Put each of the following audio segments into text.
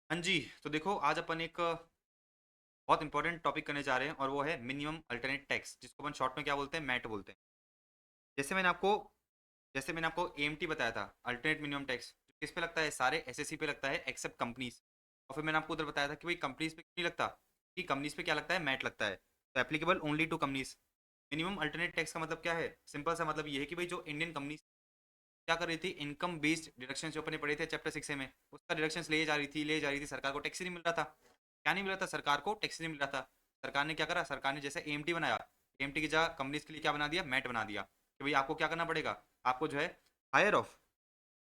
हाँ जी, तो देखो आज अपन एक बहुत इंपॉर्टेंट टॉपिक करने जा रहे हैं और वो है मिनिमम अल्टरनेट टैक्स जिसको अपन शॉर्ट में क्या बोलते हैं मैट बोलते हैं। जैसे मैंने आपको जैसे मैंने आपको एएमटी बताया था अल्टरनेट मिनिमम टैक्स जो किस पे लगता है सारे एसएससी पे लगता है एक्सेप्ट कंपनीज। और फिर मैंने आपको उधर बताया था कि भाई कंपनीज पे क्यों नहीं लगता कि कंपनीज पे क्या लगता है मैट लगता है तो applicable only to companies. Minimum alternate tax का मतलब क्या है सिंपल सा मतलब ये है कि भाई जो इंडियन कंपनीज क्या कर रही थी इनकम बेस्ड डिडक्शन जो अपने पढ़े थे चैप्टर 6 में उसका डिडक्शन ले जा रही थी सरकार को टैक्स ही नहीं मिल रहा था। क्या नहीं मिल रहा था सरकार को टैक्स नहीं मिल रहा था। सरकार ने क्या करा सरकार ने जैसे एएमटी बनाया एएमटी की जगह कंपनीज के लिए क्या बना दिया मैट बना दिया कि भाई आपको क्या करना पड़ेगा आपको जो है हायर ऑफ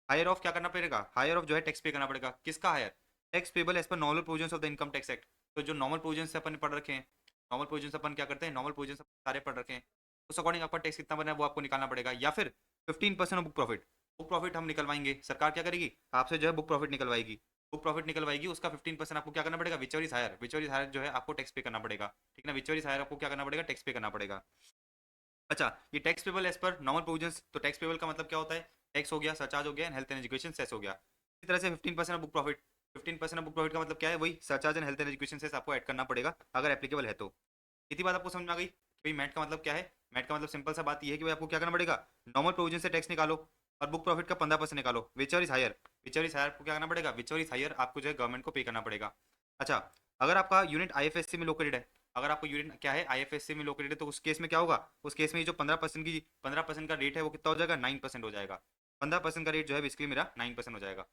हायर ऑफ क्या करना पड़ेगा हायर ऑफ जो है टैक्स पे करना पड़ेगा किसका higher tax payable as per normal provisions of the income tax act. तो जो नॉर्मल प्रोविजंस अपन ने पढ़ रखे हैं नॉर्मल प्रोविजंस अपन क्या करते हैं नॉर्मल प्रोविजंस सारे पढ़ रखे हैं उस अकॉर्डिंग आपका टैक्स कितना बना है वो आपको निकालना पड़ेगा या फिर 15% of book profit. Book profit हम निकलवाएंगे सरकार क्या करेगी आपसे जो है बुक प्रॉफिट निकलवाएगी बुक प्रॉफिट निकलवाएगी उसका 15% आपको क्या करना पड़ेगा विचवर इज हायर जो है आपको टैक्स पे करना पड़ेगा। ठीक है ना विचवर इज हायर आपको क्या करना पड़ेगा टैक्स पे करना पड़ेगा। अच्छा ये tax payable as per normal provisions तो टैक्स पेबल का मतलब क्या होता है टैक्स हो गया सरचार्ज हो गया हेल्थ एंड एजुकेशन सेस हो गया। इसी तरह से 15% बुक प्रॉफिट 15% बुक प्रॉफिट का मतलब क्या है वही surcharge and health and education cess आपको ऐड करना पड़ेगा अगर एप्लीकेबल है तो। इतनी बात आपको समझ में आ गई भाई मैट का मतलब क्या है। मैट का मतलब सिंपल सा बात ये है कि भाई आपको क्या करना पड़ेगा नॉर्मल प्रोविजन से टैक्स निकालो और बुक प्रॉफिट का 15% निकालो विचर इज हायर आपको क्या करना पड़ेगा विचर इज हायर आपको जो है गवर्नमेंट को पे करना पड़ेगा। अच्छा अगर आपका यूनिट आईएफएससी में लोकेटेड है अगर आपको यूनिट क्या है आईएफएससी में लोकेटेड है तो उस केस में क्या होगा उस केस में ये जो 15% का रेट है वो कितना हो जाएगा 9% हो जाएगा। 15% का रेट जो है बेसिकली मेरा 9% हो जाएगा।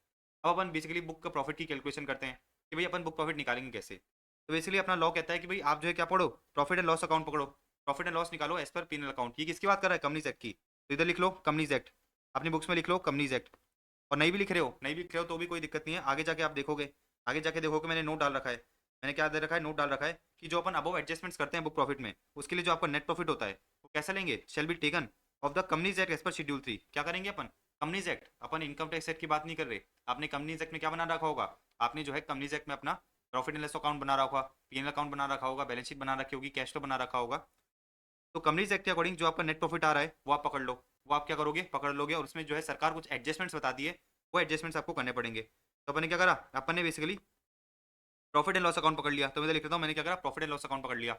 अब अपन बेसिकली बुक का प्रॉफिट की कैलकुलेशन करते हैं कि भाई अपन बुक प्रॉफिट निकालेंगे कैसे। तो बेसिकली अपना लॉ कहता है कि भाई आप जो है क्या पढ़ो प्रॉफिट एंड लॉस अकाउंट पकड़ो प्रॉफिट एंड लॉस निकालो एज पर पीनल अकाउंट। ये किसकी बात कर रहा है कंपनीज एक्ट की तो इधर लिख लो कंपनीज एक्ट अपनी बुक्स में लिख लो कंपनीज एक्ट। और नहीं भी लिख रहे हो तो भी कोई दिक्कत नहीं है आगे जाके देखोगे मैंने नोट डाल रखा है। मैंने क्या दे रखा है नोट डाल रखा है कि जो अपन अबव एडजस्टमेंट्स करते हैं बुक प्रॉफिट में उसके लिए जो आपका नेट प्रॉफिट होता है वो कैसे लेंगे shall be taken of the companies act as per schedule 3। क्या करेंगे अपन कंपनीज एक्ट अपन इनकम टैक्स एक्ट की बात नहीं कर रहे। आपने कंपनीज एक्ट में क्या बना रखा होगा आपने जो है कंपनीज एक्ट में अपना प्रॉफिट एंड लॉस अकाउंट बना रखा होगा पीएनएल अकाउंट बना रखा होगा बैलेंस शीट बना रखी होगी कैश फ्लो बना रखा होगा। तो कंपनीज एक्ट के अकॉर्डिंग जो आपका नेट प्रॉफिट आ रहा है वो आप पकड़ लो वो आप क्या करोगे पकड़ लोगे और उसमें जो है सरकार कुछ एडजस्टमेंट्स बता दिए वो एडजस्टमेंट्स आपको करने पड़ेंगे। तो अपन ने क्या करा अपन ने basically profit and loss account पकड़ लिया तो मैं लिख देता हूँ मैंने क्या करा प्रॉफिट एंड लॉस अकाउंट पकड़ लिया।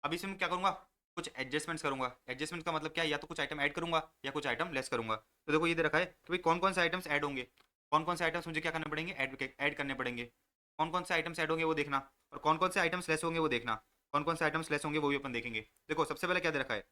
अब इसमें क्या करूंगा कुछ एडजस्टमेंट्स करूंगा एडजस्टमेंट का मतलब क्या है या तो कुछ आइटम ऐड करूंगा या कुछ आइटम लेस करूंगा। तो देखो ये दे रखा है कि भाई कौन कौन से आइटम्स ऐड होंगे कौन कौन से आइटम्स मुझे क्या करने पड़ेंगे ऐड करने पड़ेंगे। कौन कौन से आइटम्स ऐड होंगे वो देखना और कौन कौन से आइटम्स लेस होंगे वो देखना कौन कौन से आइटम्स लेस होंगे वो भी अपन देखेंगे। देखो सबसे पहले क्या दे रखा है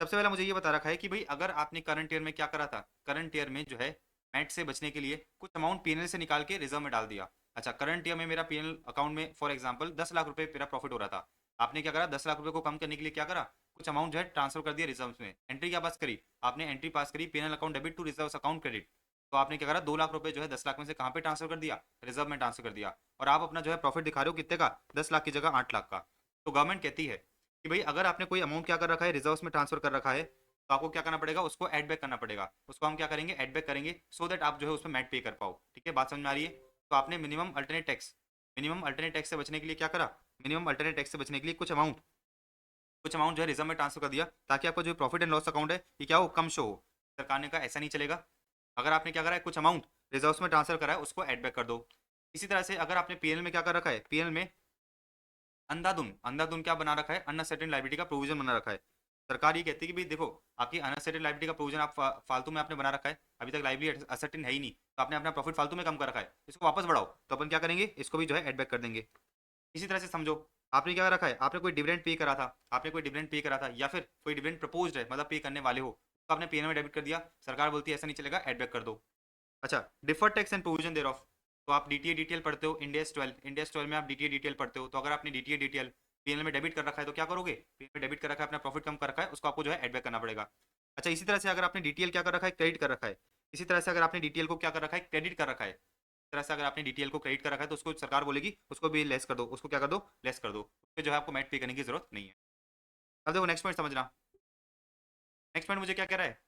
सबसे पहले मुझे ये बता रखा है कि भाई अगर आपने करंट ईयर में क्या करा था करंट ईयर में जो है मैट से बचने के लिए कुछ अमाउंट पीएनएल से निकाल के रिजर्व में डाल दिया। अच्छा करंट ईयर में मेरा पीएनएल अकाउंट में फॉर एग्जांपल 10 लाख रुपए मेरा प्रॉफिट हो रहा था। आपने क्या करा 10 लाख रुपए को कम करने के लिए क्या करा कुछ अमाउंट जो है ट्रांसफर कर दिया रिजर्व में एंट्री क्या पास करी आपने एंट्री पास करी PNL account debit to reserve account credit. तो आपने क्या करा 2 लाख रुपए जो है 10 लाख में से कहाँ पे ट्रांसफर कर दिया रिजर्व में ट्रांसफर कर दिया और आप अपना जो है प्रॉफिट दिखा रहे हो कितने का 10 लाख की जगह 8 लाख का। तो गवर्नमेंट कहती है कि भाई अगर आपने कोई अमाउंट क्या कर रखा है रिजर्व में ट्रांसफर कर रखा है तो आपको क्या करना पड़ेगा उसको एड बैक करना पड़ेगा उसको हम क्या करेंगे एड बैक करेंगे सो दैट आप जो है उसमें मैट पे कर पाओ। ठीक है बात समझ में आ रही है। तो आपने मिनिमम अल्टरनेट टैक्स से बचने के लिए क्या करा मिनिमम अल्टरनेट टैक्स से बचने के लिए कुछ अमाउंट जो है रिजर्व में ट्रांसफर कर दिया ताकि आपका जो प्रॉफिट एंड लॉस अकाउंट है ये क्या हो कम शो हो। सरकार ने कहा ऐसा नहीं चलेगा अगर आपने क्या करा है कुछ अमाउंट रिजर्व में ट्रांसफर करा है उसको एड बैक कर दो। इसी तरह से अगर आपने पीएनएल में क्या कर रखा है पीएनएल में अंधाधुन अंधाधुन क्या बना रखा है अनसर्टेन लाइबिलिटी का प्रोविजन बना रखा है। सरकार ये कहती है कि भाई देखो आपकी अनसर्टेन लाइबिलिटी का प्रोविजन आप फालतू में आपने बना रखा है अभी तक लाइबिलिटी असर्टेन है ही नहीं तो आपने अपना प्रॉफिट फालतू में कम कर रखा है इसको वापस बढ़ाओ तो अपन क्या करेंगे इसको भी जो है एडबैक कर देंगे। इसी तरह से समझो आपने क्या रखा है आपने कोई डिविडेंड पे करा था या फिर कोई डिविडेंड प्रपोज्ड है मतलब पे करने वाले हो तो आपने पीएनएल में डेबिट कर दिया सरकार बोलती है ऐसा नहीं चलेगा एडबैक कर दो। अच्छा deferred tax and provision thereof तो आप डीटीए डिटेल पढ़ते हो इंडियस 12 में आप डीटीए डिटेल पढ़ते हो तो अगर आपने डीटीए डिटेल पीएनएल में डेबिट कर रखा है तो क्या करोगे पीएनएल में डेबिट कर रखा है अपना प्रॉफिट कम कर रखा है उसको आपको जो है एडबैक करना पड़ेगा। अच्छा इसी तरह से अगर आपने डीटीएल क्या कर रखा है क्रेडिट कर रखा है इसी तरह से अगर आपने डीटीएल को क्या कर रखा है क्रेडिट कर रखा है इस तरह से अगर आपने डीटीएल को क्रेडिट कर रखा है तो उसको सरकार बोलेगी उसको भी लेस कर दो उसको क्या कर दो लेस कर दो उसके जो है आपको मैट पे करने की जरूरत नहीं है। अब देखो नेक्स्ट पॉइंट समझना नेक्स्ट पॉइंट मुझे क्या कह रहा है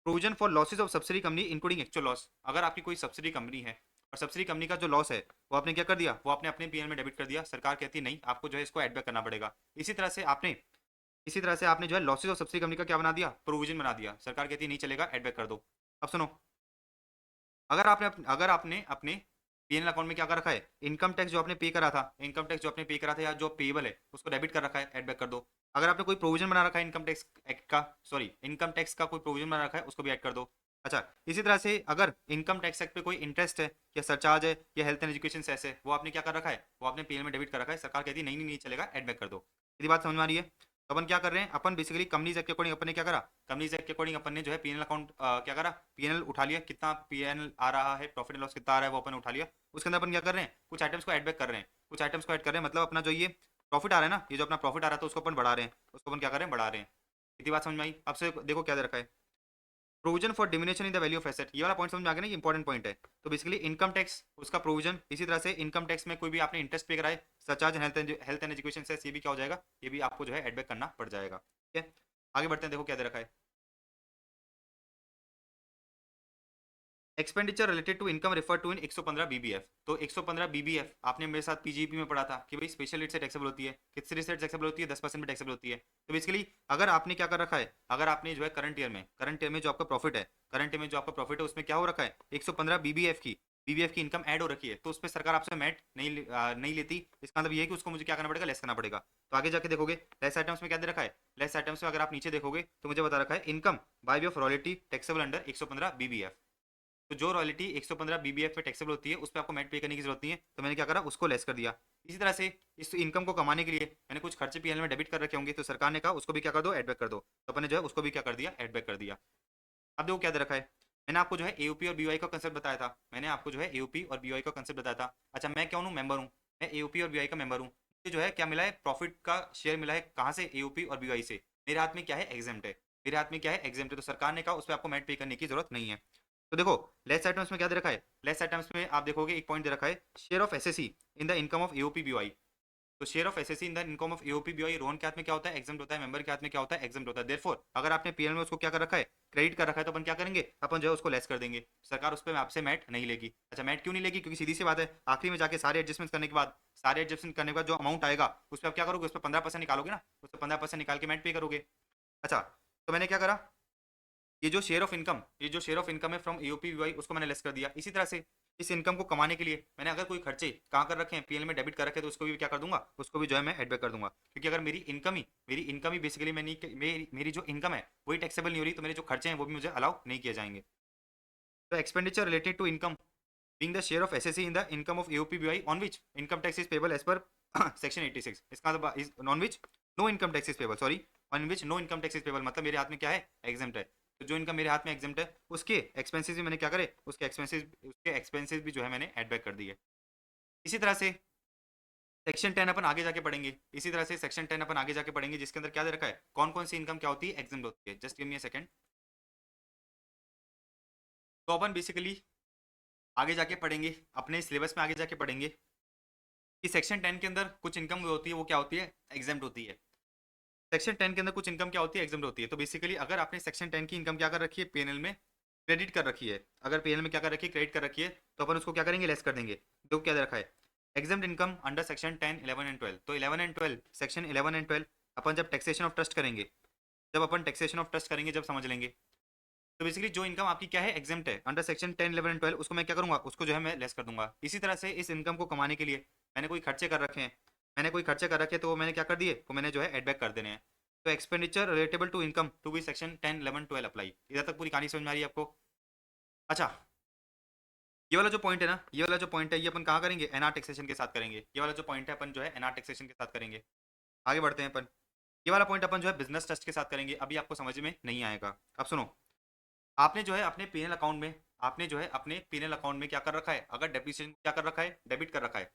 provision for losses of subsidy company including actual loss अगर आपकी कोई सब्सिडी कंपनी है और सब्सिडी कंपनी का जो लॉस है वो आपने क्या कर दिया वो आपने अपने पीएन में डेबिट कर दिया सरकार कहती है नहीं आपको जो है इसको एडबैक करना पड़ेगा। इसी तरह से आपने जो है लॉसेज ऑफ सब्सिडी कंपनी का क्या बना दिया प्रोविजन बना दिया सरकार कहती है नहीं चलेगा एडबैक कर दो। अब सुनो अगर आपने अपने पीएनएल अकाउंट में क्या कर रखा है, इनकम टैक्स जो आपने पे करा था, इनकम टैक्स जो आपने पे करा था या जो पेबल है उसको डेबिट कर रखा है, एड बैक कर दो। अगर आपने कोई प्रोविजन बना रखा है इनकम टैक्स एक्ट का, सॉरी इनकम टैक्स का कोई प्रोविजन बना रखा है उसको भी ऐड कर दो। अच्छा, इसी तरह से अगर इनकम टैक्स एक्ट पे कोई इंटरेस्ट है या सरचार्ज है या हेल्थ एंड एजुकेशन सेस है, वो आपने क्या कर रखा है, वो आपने पीएल में डेबिट कर रखा है, सरकार कहती है नहीं नहीं नहीं चलेगा, एड बैक कर दो। यदि बात समझ में आ रही है, तो अपन क्या कर रहे हैं, अपन बेसिकली कंपनीज एक्ट के अकॉर्डिंग अपन ने क्या करा, कंपनीज एक्ट के अकॉर्डिंग अपन ने जो है पीएनएल अकाउंट क्या करा, पीएनएल उठा लिया, कितना पीएनएल आ रहा है, प्रॉफिट एंड लॉस कितना आ रहा है वो अपन उठा लिया। उसके अंदर अपन क्या कर रहे हैं, कुछ आइटम्स को ऐड बैक कर रहे हैं, कुछ आइटम्स को ऐड कर रहे हैं, मतलब अपना जो ये प्रॉफिट आ रहा है ना, ये जो अपना प्रॉफिट आ रहा था उसको अपन बढ़ा रहे हैं, उसको अपन क्या कर रहे हैं, बढ़ा रहे हैं। इतनी बात समझ में आई। अब से देखो क्या दे रखा है, provision for diminishing in the value of asset, ये वाला पॉइंट समझ में आ गया ना, ये इंपॉर्टेंट पॉइंट है। तो बेसिकली इनकम टैक्स उसका प्रोविजन, इसी तरह से इनकम टैक्स में कोई भी आपने इंटरेस्ट पे कराए, सरचार्ज हेल्थ एंड एजुकेशन से, ये भी क्या हो जाएगा, ये भी आपको जो है एडबैक करना पड़ जाएगा। ठीक है, आगे बढ़ते हैं, देखो क्या दे रखा है, expenditure related to income refer to in 115 BBF. तो 115 बीबीएफ आपने मेरे साथ पीजीपी में पढ़ा था कि भाई स्पेशल रेट से टैक्सेबल होती है, कितने रेट टैक्सेबल होती है, 10% में टैक्सेबल होती है। तो बेसिकली अगर आपने क्या कर रखा है, अगर आपने जो है करंट ईयर में जो आपका प्रॉफिट है, करंट ईयर में जो आपका प्रॉफिट है उसमें क्या हो रखा है, 115 बीबीएफ की इनकम ऐड हो रखी है, तो उस पर सरकार आपसे मैट नहीं लेती। इसका मतलब ये है कि उसको मुझे क्या करना पड़ेगा, लेस करना पड़ेगा। तो आगे जाके देखोगे लेस आइटम्स में क्या दे रखा है, लेस आइटम्स में अगर आप नीचे देखोगे तो मुझे बता रखा है income by way of royalty taxable under 115 BBF. तो जो रॉयल्टी 115 बीबीएफ पे टैक्सेबल होती है उस पर आपको मैट पे करने की जरूरत नहीं है, तो मैंने क्या करा, उसको लेस कर दिया। इसी तरह से इस इनकम को कमाने के लिए मैंने कुछ खर्चे पीएल में डेबिट कर रखे होंगे, तो सरकार ने कहा उसको भी क्या कर दो, एड बैक कर दो, तो अपने जो है उसको भी क्या कर दिया, एड बैक कर दिया। अब देखो क्या दे रखा है, मैंने आपको जो है एयूपी और बीवाई का कंसेप्ट बताया था, मैंने आपको जो है एयूपी और बीवाई का कंसेप्ट बताया था। अच्छा, मैं क्या हूँ, मेंबर हूँ, मैं एयूपी और बीवाई का मेंबर हूँ। मुझे जो है क्या मिला है, प्रॉफिट का शेयर मिला है, कहाँ से, एयूपी और बीवाई से। मेरे हाथ में क्या है, एग्जेम्प्ट है, मेरे हाथ में क्या है, एग्जेम्प्ट है, तो सरकार ने कहा उस पर आपको मैट पे करने की जरूरत नहीं है। तो देखो लेस आइटम्स में क्या दे रखा है, लेस आइटम्स में आप देखोगे एक पॉइंट दे रखा है, share of SSC in the income of AOP BOI. तो share of SSC in the income of AOP BOI, Rohan के हाथ में क्या होता है, एग्जाम होता है, मेंबर के हाथ में क्या होता है, एग्जाम होता है। देयरफॉर अगर आपने पीएल में उसको क्या कर रखा है, क्रेडिट कर रखा है, तो अपन क्या करेंगे, अपन जो है उसको लेस कर देंगे, सरकार उस पर आपसे मैट नहीं लेगी। अच्छा, मैट क्यों नहीं लेगी, क्योंकि सीधी सी बात है, आखिरी में जाके सारे एडजस्टमेंट करने के बाद, जो अमाउंट आएगा उस पर आप क्या करोगे, उस पर 15% निकालोगे ना, उस पर 15% निकाल के मैट पे करोगे। अच्छा, तो मैंने क्या करा, ये जो शेयर ऑफ इनकम है फ्रॉम एओपी वीवाई उसको मैंने लेस कर दिया। इसी तरह से इस इनकम को कमाने के लिए मैंने अगर कोई खर्चे कहाँ कर रखे हैं, पीएल में डेबिट कर रखे, तो उसको भी क्या कर दूंगा, उसको भी जो है मैं एड बैक कर दूंगा। क्योंकि अगर मेरी इनकम ही बेसिकली मैं नहीं, मेरी जो इनकम है वही टैक्सेबल नहीं हो रही, तो मेरे जो खर्चे हैं वो भी मुझे अलाउ नहीं किए जाएंगे। तो expenditure related to income being the share of SSC in the income of AOPBI on which income tax is payable as per section 86, इसका मतलब is on which no income tax is payable, sorry, on which no income tax is payable, मतलब मेरे हाथ में क्या है, exempt है। तो जो इनकम मेरे हाथ में एग्जेम्प्ट है उसके एक्सपेंसेस भी मैंने क्या करे, उसके एक्सपेंसेस भी जो है मैंने ऐड बैक कर दिए। इसी तरह से सेक्शन 10 अपन आगे जाके पढ़ेंगे, इसी तरह से सेक्शन 10 अपन आगे जाके पढ़ेंगे, जिसके अंदर क्या दे रखा है, कौन कौन सी इनकम क्या होती है, एग्जेम्प्ट होती है। Just give me a second. तो अपन बेसिकली आगे जाके पढ़ेंगे, अपने सिलेबस में आगे जाके पढ़ेंगे कि सेक्शन 10 के अंदर कुछ इनकम होती है, वो क्या होती है, एग्जेम्प्ट होती है। सेक्शन 10 के अंदर कुछ इनकम क्या होती है, एग्जेम्प्ट होती है। तो बेसिकली अगर आपने सेक्शन 10 की इनकम क्या कर रखी है, पीएनएल में क्रेडिट कर रखी है, अगर पीएनएल में क्या कर रखी है, क्रेडिट कर रखी है, तो अपन उसको क्या करेंगे, लेस कर देंगे। तो क्या दे रखा है, exempt income under section 10, 11 and 12। तो 11 एंड 12, सेक्शन 11 एंड 12 अपन जब टैक्सेशन ऑफ ट्रस्ट करेंगे, जब समझ लेंगे। तो बेसिकली जो इनकम आपकी क्या है, एग्जेम्प्ट है अंडर सेक्शन 10, 11 एंड 12, उसको मैं क्या करूंगा, उसको जो है मैं लेस कर दूंगा। इसी तरह से इस इनकम को कमाने के लिए मैंने कोई खर्चे कर रखे हैं, तो वो मैंने क्या कर दिए, वो मैंने जो है एड बैक कर देने हैं। तो expenditure relatable to income to be section 10, 11, 12 apply. इधर तक पूरी कहानी समझ में आ रही है आपको। अच्छा, ये वाला जो पॉइंट है ना, ये अपन कहाँ करेंगे, एनआर टैक्सेशन के साथ करेंगे। ये वाला जो पॉइंट है अपन जो है एनआर टैक्सेशन के साथ करेंगे। आगे बढ़ते हैं अपन, ये वाला पॉइंट अपन जो है बिजनेस ट्रस्ट के साथ करेंगे, अभी आपको समझ में नहीं आएगा। अब सुनो, आपने जो है अपने पीएनएल अकाउंट में, क्या कर रखा है, अगर डेप्रिसिएशन क्या कर रखा है, डेबिट कर रखा है,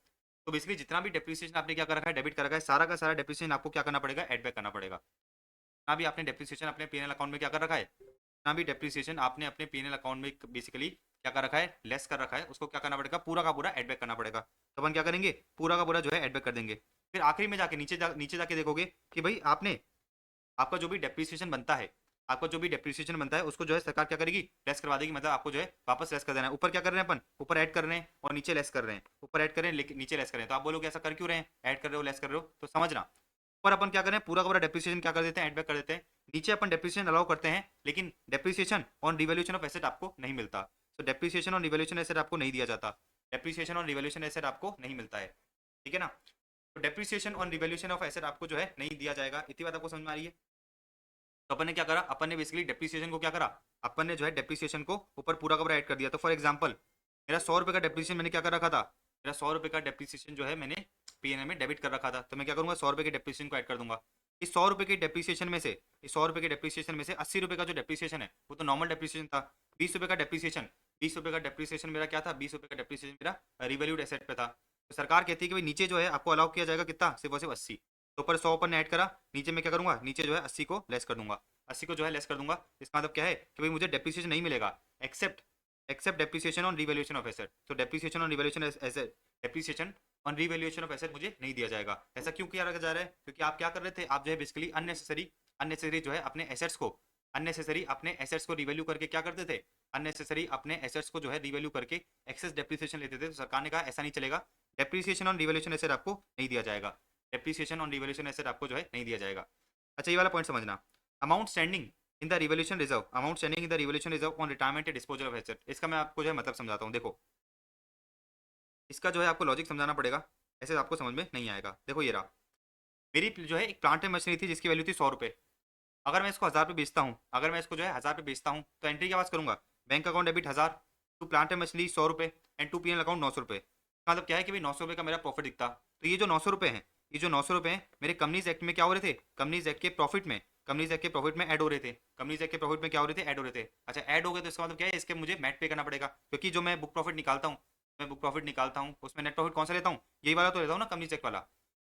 तो बेसिकली जितना भी डेप्रिसिएशन आपने क्या कर रखा है, डेबिट कर रखा है, सारा का सारा डेप्रिसिएशन आपको क्या करना पड़ेगा, एड बैक करना पड़ेगा। जितना भी आपने डेप्रिसिएशन अपने पीएनएल अकाउंट में क्या कर रखा है, जितना भी डेप्रिसिएशन आपने अपने पीएनएल अकाउंट में बेसिकली क्या कर रखा है, लेस कर रखा है, उसको क्या करना पड़ेगा, पूरा का पूरा एड बैक करना पड़ेगा। तो अपन क्या करेंगे, पूरा का पूरा जो है एड बैक कर देंगे। फिर आखिरी में जाके नीचे जाके देखोगे कि भाई आपने, आपका जो भी डेप्रिसिएशन बनता है, उसको जो है सरकार क्या करेगी, लेस करवा देगी, मतलब आपको जो है वापस लेस कर देना है। ऊपर क्या कर रहे हैं अपन, ऊपर ऐड कर रहे हैं और नीचे लेस कर रहे हैं, ऊपर ऐड कर रहे हैं लेकिन नीचे लेस कर रहे हैं। तो आप बोलोगे ऐसा कर क्यों रहे हैं, ऐड कर रहे हो, लेस कर रहे हो, तो समझना। ऊपर अपन क्या करें, पूरा का पूरा डेप्रिसिएशन क्या कर देते हैं, एड बैक कर देते हैं। नीचे अपन डेप्रिसिएशन अलाउ करते हैं, लेकिन depreciation on revaluation of asset आपको नहीं मिलता। तो डेप्रिसिएशन ऑन रिवैल्यूएशन एसेट आपको नहीं दिया जाता। डेप्रिसिएशन ऑन रिवैल्यूएशन एसेट आपको नहीं मिलता है, ठीक है ना। तो depreciation on revaluation of asset आपको जो है नहीं दिया जाएगा। इतनी बात आपको समझ में आ रही है। तो अपन ने क्या करा, अपन ने बेसिकली डेप्रिसिएशन को क्या करा, अपन ने जो है डेप्रिसिएशन को ऊपर पूरा का पूरा ऐड कर दिया। तो फॉर एग्जांपल मेरा 100 रुपये का डेप्रिसिएशन मैंने क्या कर रखा था, मेरा 100 रुपये का डेप्रिसिएशन जो है मैंने पीएनएल में डेबिट कर रखा था। तो मैं क्या करूंगा, 100 रुपये के डेप्रिसिएशन को ऐड कर दूंगा। इस 100 रुपये के डेप्रिसिएशन में से, इस 100 रुपये के डेप्रिसिएशन में से 80 रुपये का जो डेप्रिसिएशन है वो तो नॉर्मल डेप्रिसिएशन था। 20 रुपये का डेप्रिसिएशन, 20 रुपये का डेप्रिसिएशन मेरा क्या था, 20 रुपये का डेप्रिसिएशन मेरा रिवैल्यूड एसेट पे था। तो सरकार कहती है कि भाई नीचे जो है आपको अलाउ किया जाएगा कितना, सिर्फ और सिर्फ 80। तो ऊपर 100 अपन ने ऐड करा, नीचे मैं क्या करूंगा, नीचे जो है 80 को लेस कर दूंगा, 80 को जो है लेस कर दूंगा। इसका मतलब क्या है कि भाई मुझे डेप्रिसिएशन नहीं मिलेगा except except depreciation on revaluation of asset. तो depreciation on revaluation asset, depreciation on revaluation of asset मुझे नहीं दिया जाएगा। ऐसा क्यों किया जा रहा है, क्योंकि आप क्या कर रहे थे, आप जो है बेसिकली अननेसेसरी जो है अपने एसेट्स को, अननेसेसरी अपने एसेट्स को रिवैल्यू करके क्या करते थे, अननेसेसरी अपने एसेट्स को जो है रिवैल्यू करके एक्सेस डेप्रिसिएशन लेते थे। तो सरकार ने कहा ऐसा नहीं चलेगा, डेप्रिसिएशन ऑन रिवैल्यूएशन एसेट आपको नहीं दिया जाएगा, डेप्रिसिएशन ऑन रिवैल्यूएशन एसेट आपको जो है नहीं दिया जाएगा। अच्छा ये वाला पॉइंट समझना, amount standing in the revaluation reserve, amount standing in the revaluation reserve on retirement and disposal of asset. इसका मैं आपको जो है मतलब समझाता हूँ। देखो इसका जो है आपको लॉजिक समझाना पड़ेगा, ऐसे आपको समझ में नहीं आएगा। देखो ये रहा, मेरी जो है एक प्लांट एंड मशीनरी थी जिसकी वैल्यू थी 100 रुपये। अगर मैं इसको 1000 पे बेचता हूँ, अगर मैं इसको जो है 1000 पे बेचता हूँ तो एंट्री क्या पास करूंगा, bank account debit 1000 to plant and machinery 100 रुपये एंड टू पीएनएल अकाउंट 900 रुपये। मतलब क्या है कि भाई 900 रुपये का मेरा प्रॉफिट दिखता। तो ये जो 900 रुपये हैं, ये जो 900 रुपये हैं मेरे कंपनीज एक्ट में क्या हो रहे थे, कंपनीज एक्ट के प्रॉफिट में, कंपनीज एक्ट के प्रॉफिट में ऐड हो रहे थे, कंपनीज एक्ट के प्रॉफिट में क्या हो रहे थे, ऐड हो रहे थे। अच्छा ऐड हो गए तो इसका मतलब क्या है, इसके मुझे मैट पे करना पड़ेगा, क्योंकि जो मैं बुक प्रॉफिट निकालता हूँ, मैं बुक प्रॉफिट निकालता हूँ उसमें नेट प्रॉफिट कौन सा लेता हूँ, यही वाला तो लेता हूँ ना, कंपनीज एक्ट वाला।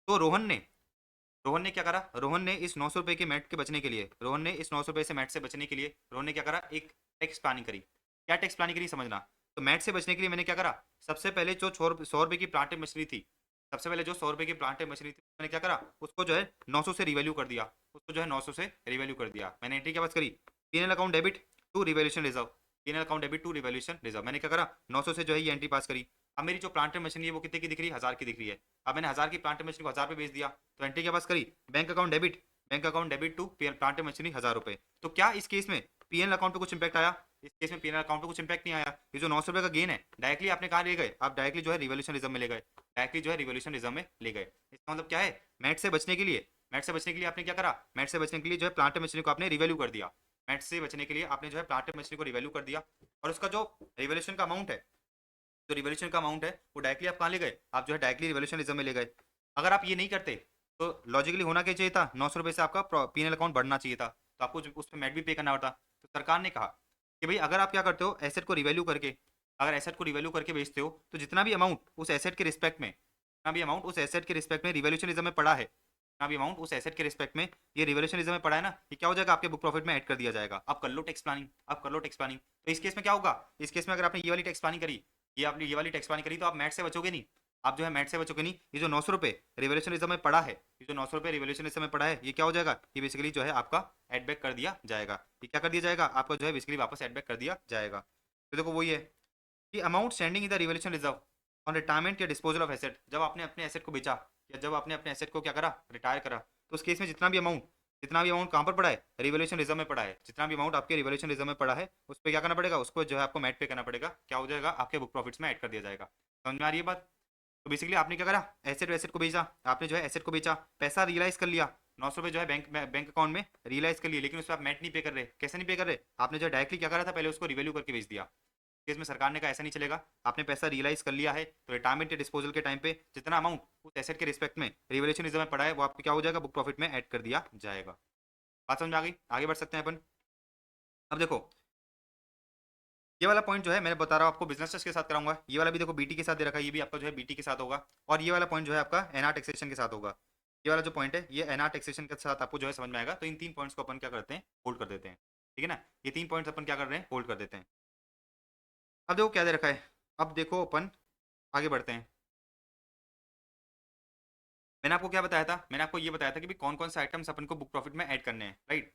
तो रोहन ने क्या करा, रोहन ने इस 900 रुपये के मैट के बचने के लिए, रोहन ने इस 900 रुपये से मैट से बचने के लिए रोहन ने क्या करा, एक टैक्स प्लानिंग करी। क्या टैक्स प्लानिंग करी समझना। तो मैट से बचने के लिए मैंने क्या करा, सबसे पहले जो 100 रुपये की प्लांट एंड मशीनरी थी, सबसे पहले जो 100 रुपये की प्लांट एंड मशीनरी थी मैंने क्या करा, उसको जो है 900 से रिवैल्यू कर दिया, उसको जो है 900 से रिवैल्यू कर दिया। मैंने एंट्री क्या पास करी, PNL account debit to revaluation reserve, PNL account debit to revaluation reserve. मैंने क्या करा, 900 से जो है ये एंट्री पास करी। अब मेरी जो प्लांट एंड मशीनरी है वो कितने की दिख रही है, 1000 की दिख रही है। अब मैंने 1000 की प्लांट एंड मशीनरी को 1000 पे बेच दिया, तो एंट्री क्या पास करी, bank account debit, bank account debit to plant and machinery 1000 रुपये। तो क्या इस केस में पीएनएल अकाउंट पे कुछ इंपैक्ट आया, इस केस में पीएनएल अकाउंट पे कुछ इंपैक्ट नहीं आया। ये जो 900 रुपये का गेन है डायरेक्टली आपने कहा ले गए, आप डायरेक्टली जो है रिवॉल्यूशन रिजर्व में ले गए, डायरेक्टली जो है रिवॉल्यूशन रिजर्व में ले गए। इसका मतलब क्या है, मैट से बचने के लिए, मैट से बचने के लिए आपने क्या करा, मैट से बचने के लिए जो है प्लांट एंड मशीनरी को आपने रिवैल्यू कर दिया, मैट से बचने के लिए आपने जो है प्लांट एंड मशीनरी को रिवैल्यू कर दिया। और उसका जो रिवॉल्यूशन का अमाउंट है, जो रिवॉल्यूशन का अमाउंट है वो डायरेक्टली आप कहाँ ले गए, आप जो है डायरेक्टली रिवॉल्यूशन रिजर्व में ले गए। अगर आप ये नहीं करते तो लॉजिकली होना क्या चाहिए था, 900 रुपये से आपका पीएनएल अकाउंट बढ़ना चाहिए था, तो आपको उस पर मैट भी पे करना पड़ता। तो सरकार ने कहा कि भाई अगर आप क्या करते हो, एसेट को रिवैल्यू करके, अगर एसेट को रिवैल्यू करके बेचते हो तो जितना भी अमाउंट उस एसेट के रिस्पेक्ट में, जितना भी अमाउंट उस एसेट के रिस्पेक्ट में रिवॉल्यूशन रिजर्व में पड़ा है, जितना भी अमाउंट उस एसेट के रिस्पेक्ट में ये रिवॉल्यूशन रिजर्व में पड़ा है ना, ये क्या हो जाएगा, आपके बुक प्रॉफिट में ऐड कर दिया जाएगा। आप कर लो टैक्स प्लानिंग, आप कर लो टैक्स प्लानिंग। तो इस केस में क्या होगा, इस केस में अगर आपने ये वाली टैक्स प्लानिंग करी, ये आपने ये वाली टैक्स प्लानिंग करी तो आप मैट से बचोगे नहीं, आप जो है मैट से बचोगे नहीं। ये जो 900 रुपये रिवॉल्यूशन रिजर्व में पड़ा है, ये जो 900 रुपये रिवॉल्यूशन रिजर्व में पड़ा है, ये क्या हो जाएगा, ये बेसिकली जो है आपका एड बैक कर दिया जाएगा। ये क्या कर दिया जाएगा, आपका जो है बेसिकली वापस एड बैक कर दिया जाएगा। तो देखो वही है कि amount standing in the revaluation reserve on retirement या डिस्पोजल ऑफ एसेट, जब आपने अपने एसेट को बेचा या जब आपने अपने एसेट को क्या करा, रिटायर करा, तो उस केस में जितना भी अमाउंट कहाँ पर पड़ा है, रिवॉल्यूशन रिजर्व में पड़ा है। जितना भी अमाउंट आपके रिवॉल्यूशन रिजर्व में पड़ा है उस पर क्या करना पड़ेगा, उसको जो है आपको मैट पे करना पड़ेगा, क्या हो जाएगा, आपके बुक प्रॉफिट्स में ऐड कर दिया जाएगा। समझ में आ रही है बात। तो बेसिकली आपने क्या करा, एसेट को बेचा, आपने जो है एसेट को बेचा, पैसा रियलाइज कर लिया, 900 रुपये जो है बैंक अकाउंट में रियलाइज कर लिए, लेकिन उस पर आप मैट नहीं पे कर रहे। कैसे नहीं पे कर रहे, आपने जो डायरेक्टली क्या करा था, पहले उसको रिवैल्यू करके बेच दिया। केस में सरकार ने कहा ऐसा नहीं चलेगा, आपने पैसा रियलाइज कर लिया है तो रिटायरमेंट या डिस्पोजल के टाइम पे जितना अमाउंट उस एसेट के रिस्पेक्ट में रिवॉल्यूशन रिजर्व में पड़ा है वो आपको क्या हो जाएगा, बुक प्रॉफिट में ऐड कर दिया जाएगा। बात समझ में आ गई, आगे बढ़ सकते हैं अपन। अब देखो ये वाला पॉइंट जो है मैंने बता रहा हूँ आपको बिजनेस के साथ कराऊंगा, ये वाला भी देखो बीटी के साथ दे रखा है, ये भी आपका जो है बीटी के साथ होगा। और ये वाला पॉइंट जो है आपका एनआर टैक्सेशन के साथ होगा। ये वाला जो पॉइंट है ये एनआर टैक्सेशन के साथ आपको जो है समझ में आएगा। तो इन 3 पॉइंट्स को अपन क्या करते हैं, होल्ड कर देते हैं, ठीक है ना। ये 3 पॉइंट्स अपन क्या कर रहे हैं, होल्ड कर देते हैं। अब देखो क्या दे रखा है, अब देखो अपन आगे बढ़ते हैं। मैंने आपको क्या बताया था, मैंने आपको ये बताया था कि भाई कौन कौन से आइटम्स अपन को बुक प्रॉफिट में ऐड करने हैं, राइट।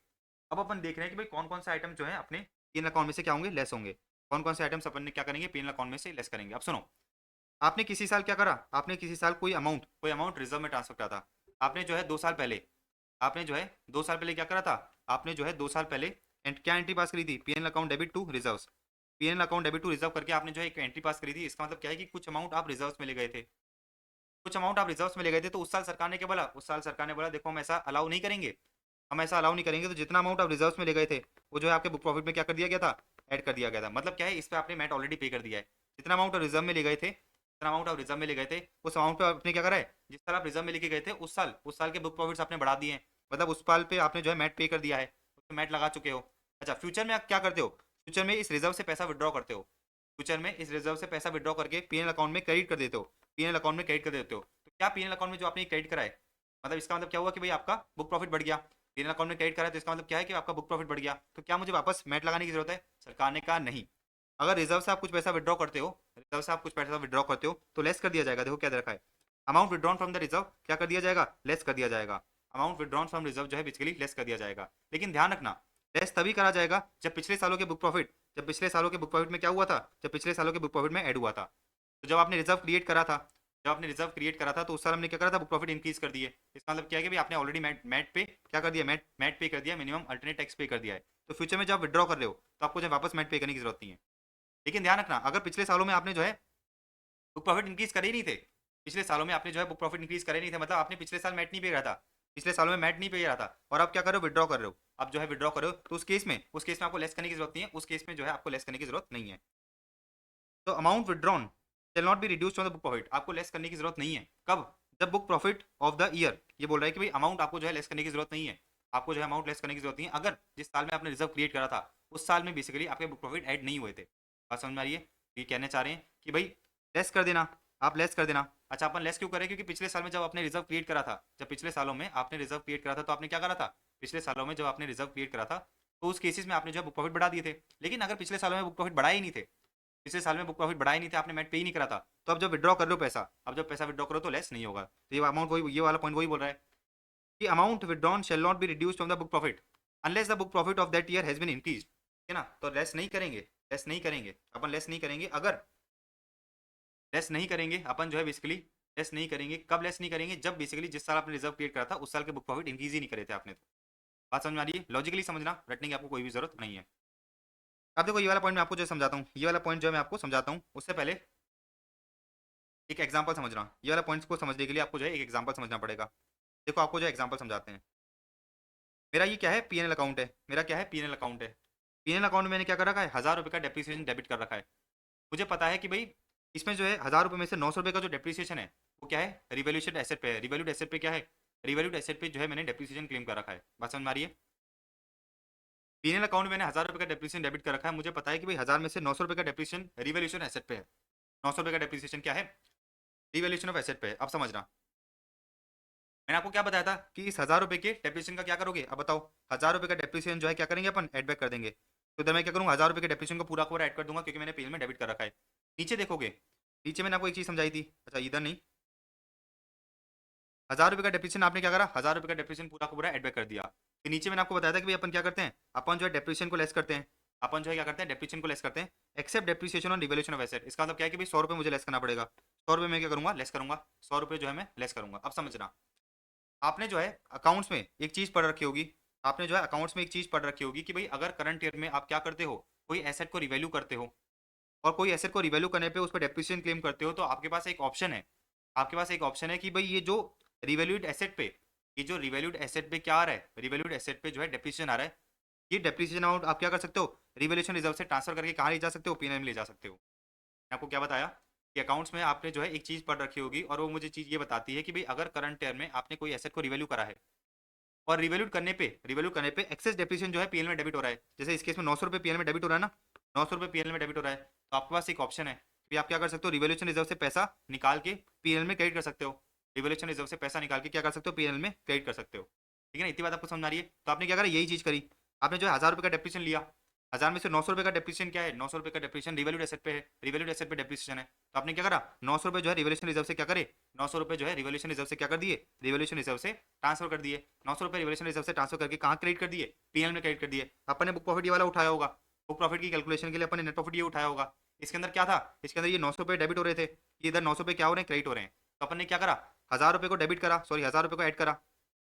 अब अपन देख रहे हैं कि भाई कौन कौन से आइटम जो है अपने पीएनएल अकाउंट में से क्या होंगे, लेस होंगे। कौन कौन से आइटम्स अपन ने क्या करेंगे, पीएनएल अकाउंट में से लेस करेंगे। अब सुनो, आपने किसी साल क्या करा, आपने किसी साल कोई अमाउंट रिजर्व में ट्रांसफर करा था। आपने जो है 2 साल पहले, आपने जो है 2 साल पहले क्या करा था, आपने जो है 2 साल पहले क्या एंट्री पास करी थी, PNL account debit to reserves. PNL account debit to reserve करके आपने जो है एक एंट्री पास करी थी। इसका मतलब क्या है कि कुछ अमाउंट आप रिजर्व्स में ले गए थे, कुछ अमाउंट आप रिजर्व्स में ले गए थे। तो उस साल सरकार ने क्या बोला, उस साल सरकार ने बोला देखो हम ऐसा अलाउ नहीं करेंगे, हम ऐसा अलाउ नहीं करेंगे। तो जितना अमाउंट आप रिजर्व्स में ले गए थे वो जो है आपके बुक प्रॉफिट में क्या कर दिया गया था, ऐड कर दिया गया था। मतलब क्या है, इस पे आपने मैट ऑलरेडी पे कर दिया है। जितना अमाउंट आप रिजर्व में ले गए थे, जितना अमाउंट आप रिजर्व में ले गए थे, उस अमाउंट पे आपने क्या करा है, जिस साल आप रिजर्व में लेके गए थे उस साल के बुक प्रॉफिट्स आपने बढ़ा दिए हैं। मतलब उस साल पे आपने जो है मैट पे कर दिया है, उस पे मैट लगा चुके हो। अच्छा, फ्यूचर में आप क्या करते हो, फ्यूचर में इस रिजर्व से पैसा विड्रॉ करते हो, फ्यूचर में इस रिजर्व से पैसा विड्रॉ करके पीएनएल अकाउंट में क्रेडिट कर देते हो, पीएनएल अकाउंट में क्रेडिट कर देते हो। तो क्या पीएनएल अकाउंट में जो आपने क्रेडिट करा है, मतलब इसका मतलब क्या हुआ कि भाई आपका बुक प्रॉफिट बढ़ गया। पीएनएल अकाउंट में क्रेडिट करा है तो इसका मतलब क्या है कि आपका बुक प्रॉफिट बढ़ गया। तो क्या मुझे वापस मैट लगाने की जरूरत है, सरकार ने कहा नहीं। अगर रिजर्व से आप कुछ पैसा विड्रॉ करते हो, रिजर्व से आप कुछ पैसा विड्रॉ करते हो तो लेस कर दिया जाएगा। देखो क्या दे रखा है, amount withdrawn from the reserve क्या कर दिया जाएगा, लेस कर दिया जाएगा। अमाउंट विड्रॉन फ्रॉम रिजर्व जो है बेसिकली लेस कर दिया जाएगा। लेकिन ध्यान रखना, लेस तभी करा जाएगा जब पिछले सालों के बुक प्रॉफिट, जब पिछले सालों के बुक प्रॉफिट में क्या हुआ था, जब पिछले सालों के बुक प्रॉफिट में ऐड हुआ था। तो जब आपने रिजर्व क्रिएट करा था, जब आपने रिजर्व क्रिएट करा था तो उस साल हमने क्या करा था, बुक प्रॉफिट इंक्रीज कर दिए। इसका मतलब क्या है कि आपने ऑलरेडी मैट पे क्या कर दिया, मैट पे कर दिया, मिनिमम अल्टरनेट टैक्स पे कर दिया है। तो फ्यूचर में जब आप विड्रॉ कर रहे हो तो आपको जब वापस मैट पे करने की जरूरत नहीं है। लेकिन ध्यान रखना, अगर पिछले सालों में आपने जो है बुक प्रॉफिट इंक्रीज करे ही नहीं थे, पिछले सालों में आपने जो है बुक प्रॉफिट इंक्रीज करे नहीं थे, मतलब आपने पिछले साल मैट नहीं पे रहा था, पिछले सालों में मैट नहीं पे रहा था, और आप क्या कर रहे हो, विड्रॉ कर रहे हो। आप जो है विड्रॉ कर रहे हो तो उस केस में आपको लेस करने की जरूरत नहीं है, उस केस में जो है आपको लेस करने की जरूरत नहीं है। तो amount withdrawn shall not be reduced from the book profit, आपको लेस करने की जरूरत नहीं है। कब, जब book profit of the year, ये बोल रहा है कि भाई अमाउंट आपको जो है लेस करने की जरूरत नहीं है, आपको जो है अमाउंट लेस करने की जरूरत नहीं है अगर जिस साल में आपने रिजर्व क्रिएट करा था उस साल में बेसिकली आपके बुक प्रॉफिट ऐड नहीं हुए थे। बात समझ में आ रही है, ये कहने चाह रहे हैं कि भाई लेस कर देना, आप लेस कर देना। अच्छा, अपन लेस क्यों करें, क्योंकि पिछले साल में जब आपने रिजर्व क्रिएट करा था, जब पिछले सालों में आपने रिजर्व क्रिएट करा था तो आपने क्या करा था, पिछले सालों में जब आपने रिजर्व क्रिएट करा था तो उस केसेस में आपने जो है बुक प्रॉफिट बढ़ा दिए थे। लेकिन अगर पिछले सालों में बुक प्रॉफिट बढ़ा ही नहीं थे, पिछले साल में बुक प्रॉफिट बढ़ा ही नहीं थे, आपने मैट पे ही नहीं करा था, तो अब जब विड्रॉ कर रहे हो पैसा, अब जब पैसा विड्रॉ करो तो लेस नहीं होगा। तो ये अमाउंट वही, ये वाला पॉइंट वही बोल रहा है कि amount withdrawn shall not be reduced from the book profit unless the book profit of that year has been increased, है ना। तो लेस नहीं करेंगे, लेस नहीं करेंगे अपन, लेस नहीं करेंगे अगर, लेस नहीं करेंगे अपन जो है बेसिकली, लेस नहीं करेंगे। कब लेस नहीं करेंगे, जब बेसिकली जिस साल आपने रिजर्व क्रिएट करा था उस साल के बुक प्रॉफिट इंक्रीज ही नहीं करे थे आपने। तो बात समझ में आ रही है, लॉजिकली समझना, रटने की आपको कोई भी जरूरत नहीं है। अब देखो ये वाला पॉइंट मैं आपको जो समझाता हूँ, ये वाला पॉइंट जो है मैं आपको समझाता हूँ, उससे पहले एक एग्जांपल समझना। ये वाला पॉइंट्स को समझने के लिए आपको जो है एक एग्जांपल समझना पड़ेगा। देखो आपको जो एग्जांपल समझाते हैं। मेरा ये क्या है, पीएनएल अकाउंट है, मेरा क्या है, पीएनएल अकाउंट है। पीएनएल अकाउंट में मैंने क्या कर रखा है, 1000 रुपये का डेप्रिसिएशन डेबिट कर रखा है। मुझे पता है कि भाई इसमें जो है 1000 रुपये में से 900 रुपये का जो डेप्रिसिएशन है वो क्या है, रिवैल्यूएशन एसेट पे है। रिवैल्यूड एसेट पे क्या है, रिवैल्यूड एसेट पे जो है मैंने डेप्रिसिएशन क्लेम कर रखा है। बात समझ में आ रही है, पीएनएल अकाउंट में मैंने 1000 रुपये का डेप्रिसिएशन डेबिट कर रखा है। मुझे पता है कि भाई 1000 में से 900 रुपये का डेप्रिसिएशन रिवैल्यूएशन एसेट पे है। 900 रुपये का डेप्रिसिएशन क्या है, रिवैल्यूएशन ऑफ एसेट पे है। अब समझना, मैंने आपको क्या बताया था कि इस 1000 रुपये के डेप्रिसिएशन का क्या करोगे, अब बताओ। 1000 रुपये का डेप्रिसिएशन जो है क्या करेंगे अपन, एड बैक कर देंगे। तो इधर मैं क्या करूँगा, 1000 रुपये के डेप्रिसिएशन को पूरा पूरा ऐड कर दूंगा क्योंकि मैंने पीएल में डेबिट कर रखा है। नीचे देखोगे, नीचे मैंने आपको एक चीज़ समझाई थी, अच्छा इधर नहीं, 1000 रुपये का डेप्रिसिएशन आपने क्या करा, 1000 रुपये का डेप्रिसिएशन पूरा का पूरा एड बैक कर दिया। फिर नीचे मैंने आपको बताया था कि भाई अपन क्या करते हैं, अपन जो है डेप्रिसिएशन को लेस करते हैं, अपन जो है क्या करते हैं, डेप्रिसिएशन को लेस करते हैं, except depreciation on revaluation of asset. इसका मतलब क्या है कि भाई 100 रुपये मुझे लेस करना पड़ेगा। 100 रुपये मैं क्या करूँगा, लेस करूँगा, 100 रुपये जो है मैं लेस करूँगा। अब समझना, आपने जो है अकाउंट्स में एक चीज़ पढ़ रखी होगी, आपने जो है अकाउंट्स में एक चीज़ पढ़ रखी होगी कि भाई अगर करंट ईयर में आप क्या करते हो, कोई एसेट को रिवैल्यू करते हो और कोई एसेट को रिवैल्यू करने पे उस पर डेप्रिसिएशन क्लेम करते हो तो आपके पास एक ऑप्शन है, आपके पास एक ऑप्शन है कि भाई ये जो रिवैल्यूड एसेट पे, ये जो रिवैल्यूड एसेट पे क्या आ रहा है, रिवैल्यूड एसेट पे जो है डेप्रिसिएशन आ रहा है, ये डेप्रिसिएशन अमाउंट आप क्या कर सकते हो, रिवैल्यूएशन रिजर्व से ट्रांसफर करके कहाँ ले जा सकते हो, पीएनएल में ले जा सकते हो। मैंने आपको क्या बताया कि अकाउंट्स में आपने जो है एक चीज़ पढ़ रखी होगी और वो मुझे चीज़ ये बताती है कि भाई अगर करंट ईयर में आपने कोई एसेट को रिवैल्यू करा है और रिवैल्यू करने पे एक्सेस डेप्रिसिएशन जो है पीएल में डेबिट हो रहा है, जैसे इस केस में 900 रुपये पीएल में डेबिट हो रहा है ना, 900 रुपये पीएल में डेबिट हो रहा है, तो आपके पास एक ऑप्शन है कि आप क्या कर सकते हो, रिवैल्यूएशन रिजर्व से पैसा निकाल के पीएल में क्रेडिट कर सकते हो। रिवैल्यूएशन रिजर्व से पैसा निकाल के क्या कर सकते हो, पीएल में क्रेडिट कर सकते हो। ठीक है ना, इतनी बात आपको समझ आ रही है। तो आपने क्या करा, यही चीज़ करी, आपने जो है 1000 रुपये का डेप्रिसिएशन लिया, 1000 में से 900 रुपये का डेप्रिसिएशन क्या है, 900 रुपये का डेप्रिसिएशन रिवैल्यूड एसेट पे है, रिवैल्यूड एसेट पे डेप्रिसिएशन है। तो आपने क्या करा, 900 रुपये जो है रिवैल्यूएशन रिजर्व से क्या करे, 900 रुपये जो है रिवैल्यूएशन रिजर्व से क्या कर दिए, रिवैल्यूएशन रिजर्व से ट्रांसफर कर दिए। 900 रुपये रिवैल्यूएशन रिजर्व से ट्रांसफर करके कहाँ क्रेडिट कर दिए, पीएल में क्रेडिट कर दिए। अपन ने बुक प्रॉफिट ये वाला उठाया होगा, बुक प्रॉफिट की कैलकुलेशन के लिए अपन ने नेट प्रॉफिट ये उठाया होगा। इसके अंदर क्या था, इसके अंदर ये 900 रुपये डेबिट हो रहे थे, ये इधर 900 रुपये क्या हो रहे हैं, क्रेडिट हो रहे हैं। तो अपन ने क्या करा, 1000 रुपये को डेबिट करा, सॉरी 1000 रुपये को ऐड करा,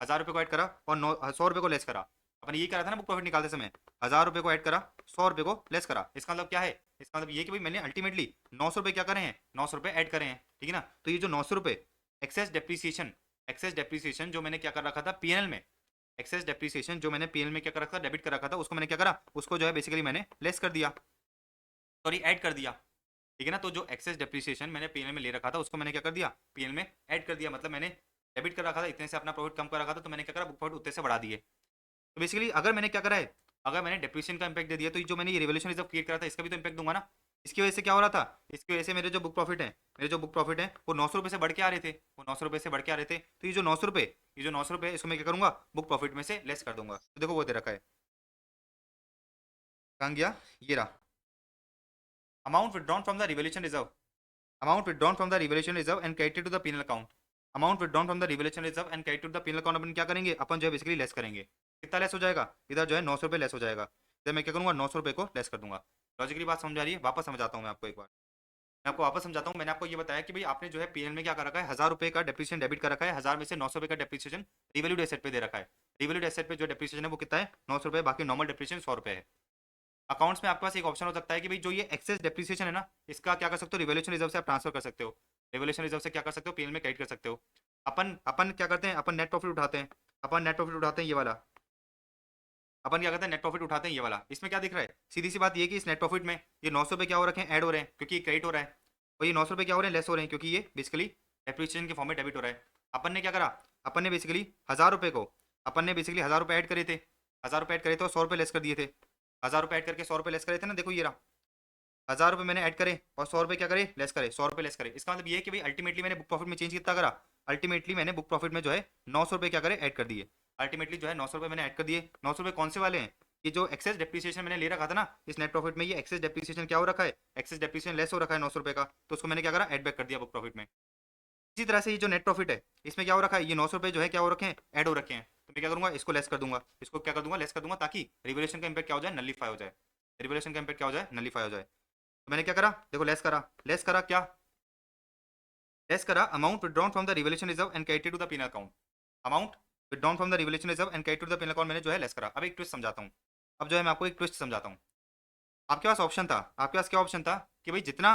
1000 रुपये को ऐड करा और 100 रुपये को लेस करा। अपन यही करा था ना बुक प्रॉफिट निकालते समय, 1000 रुपये को ऐड करा, 100 रुपये को लेस करा। इसका मतलब क्या है, इसका मतलब ये कि भाई मैंने अल्टीमेटली 900 रुपये क्या करे हैं, 900 रुपये ऐड करे हैं, ठीक है ना। तो ये जो 900 रुपये एक्सेस डेप्रीसिएशन, एक्सेस डेप्रीसिएशन जो मैंने क्या कर रखा था पीएनएल में, एक्सेस डेप्रीसिएशन जो मैंने पीएनएल में क्या कर रखा था, डेबिट कर रखा था, उसको मैंने क्या करा, उसको जो है बेसिकली मैंने लेस कर दिया, सॉरी ऐड कर दिया, ठीक है ना। तो जो एक्सेस डेप्रीसिएशन मैंने पीएनएल में ले रखा था उसको मैंने क्या कर दिया, पीएनएल में ऐड कर दिया। मतलब मैंने डेबिट कर रखा था, इतने से अपना प्रॉफिट कम कर रखा था, तो मैंने क्या करा, बुक प्रॉफिट उतने से बढ़ा दिए। तो बेसिकली अगर मैंने क्या करा है, अगर मैंने डेप्रिसिएशन का इंपैक्ट दे दिया, तो जो मैंने ये रिवोल्यूशन रिजर्व क्रिएट करा था इसका भी तो इंपैक्ट दूंगा ना। इसकी वजह से क्या हो रहा था, इसकी वजह से मेरे जो बुक प्रॉफिट है, मेरे जो बुक प्रॉफिट है वो 900 रुपये से बढ़ के आ रहे थे, वो 900 रुपये से बढ़ के आ रहे थे। तो ये जो 900 रुपये, ये जो 900 रुपये इसको मैं क्या करूंगा, बुक प्रॉफिट में से लेस कर दूंगा। तो देखो वो दे रखा है, कहाँ गया, ये रहा, amount withdrawn from the revolution reserve, amount withdrawn from the revolution reserve and credited to the penal account, amount withdrawn from the revolution reserve and credited to the penal account. अपन क्या करेंगे, अपन जो है बेसिकली लेस करेंगे, कितना less हो जाएगा, इधर जो है 900 रुपये लेस हो जाएगा, तो मैं क्या करूंगा, 900 रुपये को लेस कर दूंगा। लॉजिकली बात समझ आ रही है, वापस समझाता हूँ मैं आपको एक बार, मैं आपको वापस समझाता हूँ। मैंने आपको ये बताया कि भाई आपने जो है पीएनएल में क्या कर रखा है, 1000 रुपये का डेप्रिसिएशन डेबिट कर रखा है, 1000 में से 900 रुपये का डेप्रिसिएशन रिवैल्यूड एसेट पे दे रखा है। रिवैल्यूड एसेट पे जो डेप्रिसिएशन है वो कितना है, 900 रुपये, बाकी नॉर्मल डेप्रिसिएशन 100 रुपये है। अकाउंट्स में आपके पास एक ऑप्शन हो सकता है कि भाई जो ये एक्सेस डेप्रिसिएशन है ना, इसका क्या कर सकते हो, रिवोल्यूशन रिजर्व से आप ट्रांसफर कर सकते हो, रिवोल्यूशन रिजर्व से क्या कर सकते हो, पीएनएल में क्रेडिट कर सकते हो। अपन अपन क्या करते हैं, अपन नेट प्रॉफिट उठाते हैं, अपन नेट प्रॉफिट उठाते हैं ये वाला, अपन क्या करते हैं नेट प्रॉफिट उठाते हैं ये वाला। इसमें क्या दिख रहा है, सीधी सी बात ये कि इस नेट प्रॉफिट में ये 900 रुपये क्या हो रखे हैं, ऐड हो रहे हैं, क्योंकि क्रेडिट हो रहा है, और ये 900 रुपये क्या हो रहे हैं, लेस हो रहे हैं, क्योंकि ये बेसिकली डेप्रिसिएशन के फॉर्म में डेबिट हो रहा है। अपन ने क्या करा, अपन ने बेसिकली 1000 रुपये को, अपन ने बेसिकली 1000 रुपये ऐड करे थे, 1000 रुपये ऐड करे थे और 100 रुपये लेस कर दिए थे, 1000 रुपये ऐड करके 100 रुपये लेस करे थे ना, देखो ये रहा, 1000 रुपये मैंने ऐड करे और 100 रुपये क्या करे, लेस करे, 100 रुपये लेस करे। इसका मतलब ये है कि भाई अल्टीमेटली मैंने बुक प्रॉफिट में चेंज कितना करा, अल्टीमेटली मैंने बुक प्रॉफिट में जो है 900 रुपये क्या करे, ऐड कर दिए। अल्टीमेटली जो है 900 रुपये मैंने ऐड कर दिए। 900 रुपये कौन से वाले हैं, ये जो एक्सेस डेप्रिसिएशन मैंने ले रखा था ना इस नेट प्रॉफिट में, ये एक्सेस डेप्रिसिएशन क्या हो रखा है, एक्सेस डेप्रिसिएशन लेस हो रखा है 900 रुपये का, तो उसको मैंने क्या करा, ऐड बैक कर दिया बुक प्रॉफिट में। इसी तरह से ये जो नेट प्रॉफिट है इसमें क्या हो रखा है, ये 900 रुपये जो है क्या हो रखे हैं, ऐड हो रखे हैं, तो मैं क्या करूंगा, इसको लेस कर दूंगा, इसको क्या कर दूंगा, लेस कर दूंगा, ताकि रिवोल्यूशन का इंपैक्ट क्या हो जाए, नलीफाई हो जाए, रिवोल्यूशन का इंपैक्ट क्या हो जाए, नलीफाई हो जाए। तो मैंने क्या करा, देखो लेस करा, लेस करा क्या, लेस करा amount withdrawn from the revolution reserve and credited to the penal account, amount withdrawn from the revolution reserve and credited to the penal account मैंने जो है लेस करा। अब एक ट्विस्ट समझाता हूँ, अब जो है मैं आपको एक ट्विस्ट समझाता हूँ। आपके पास ऑप्शन था, आपके पास क्या ऑप्शन था कि भाई जितना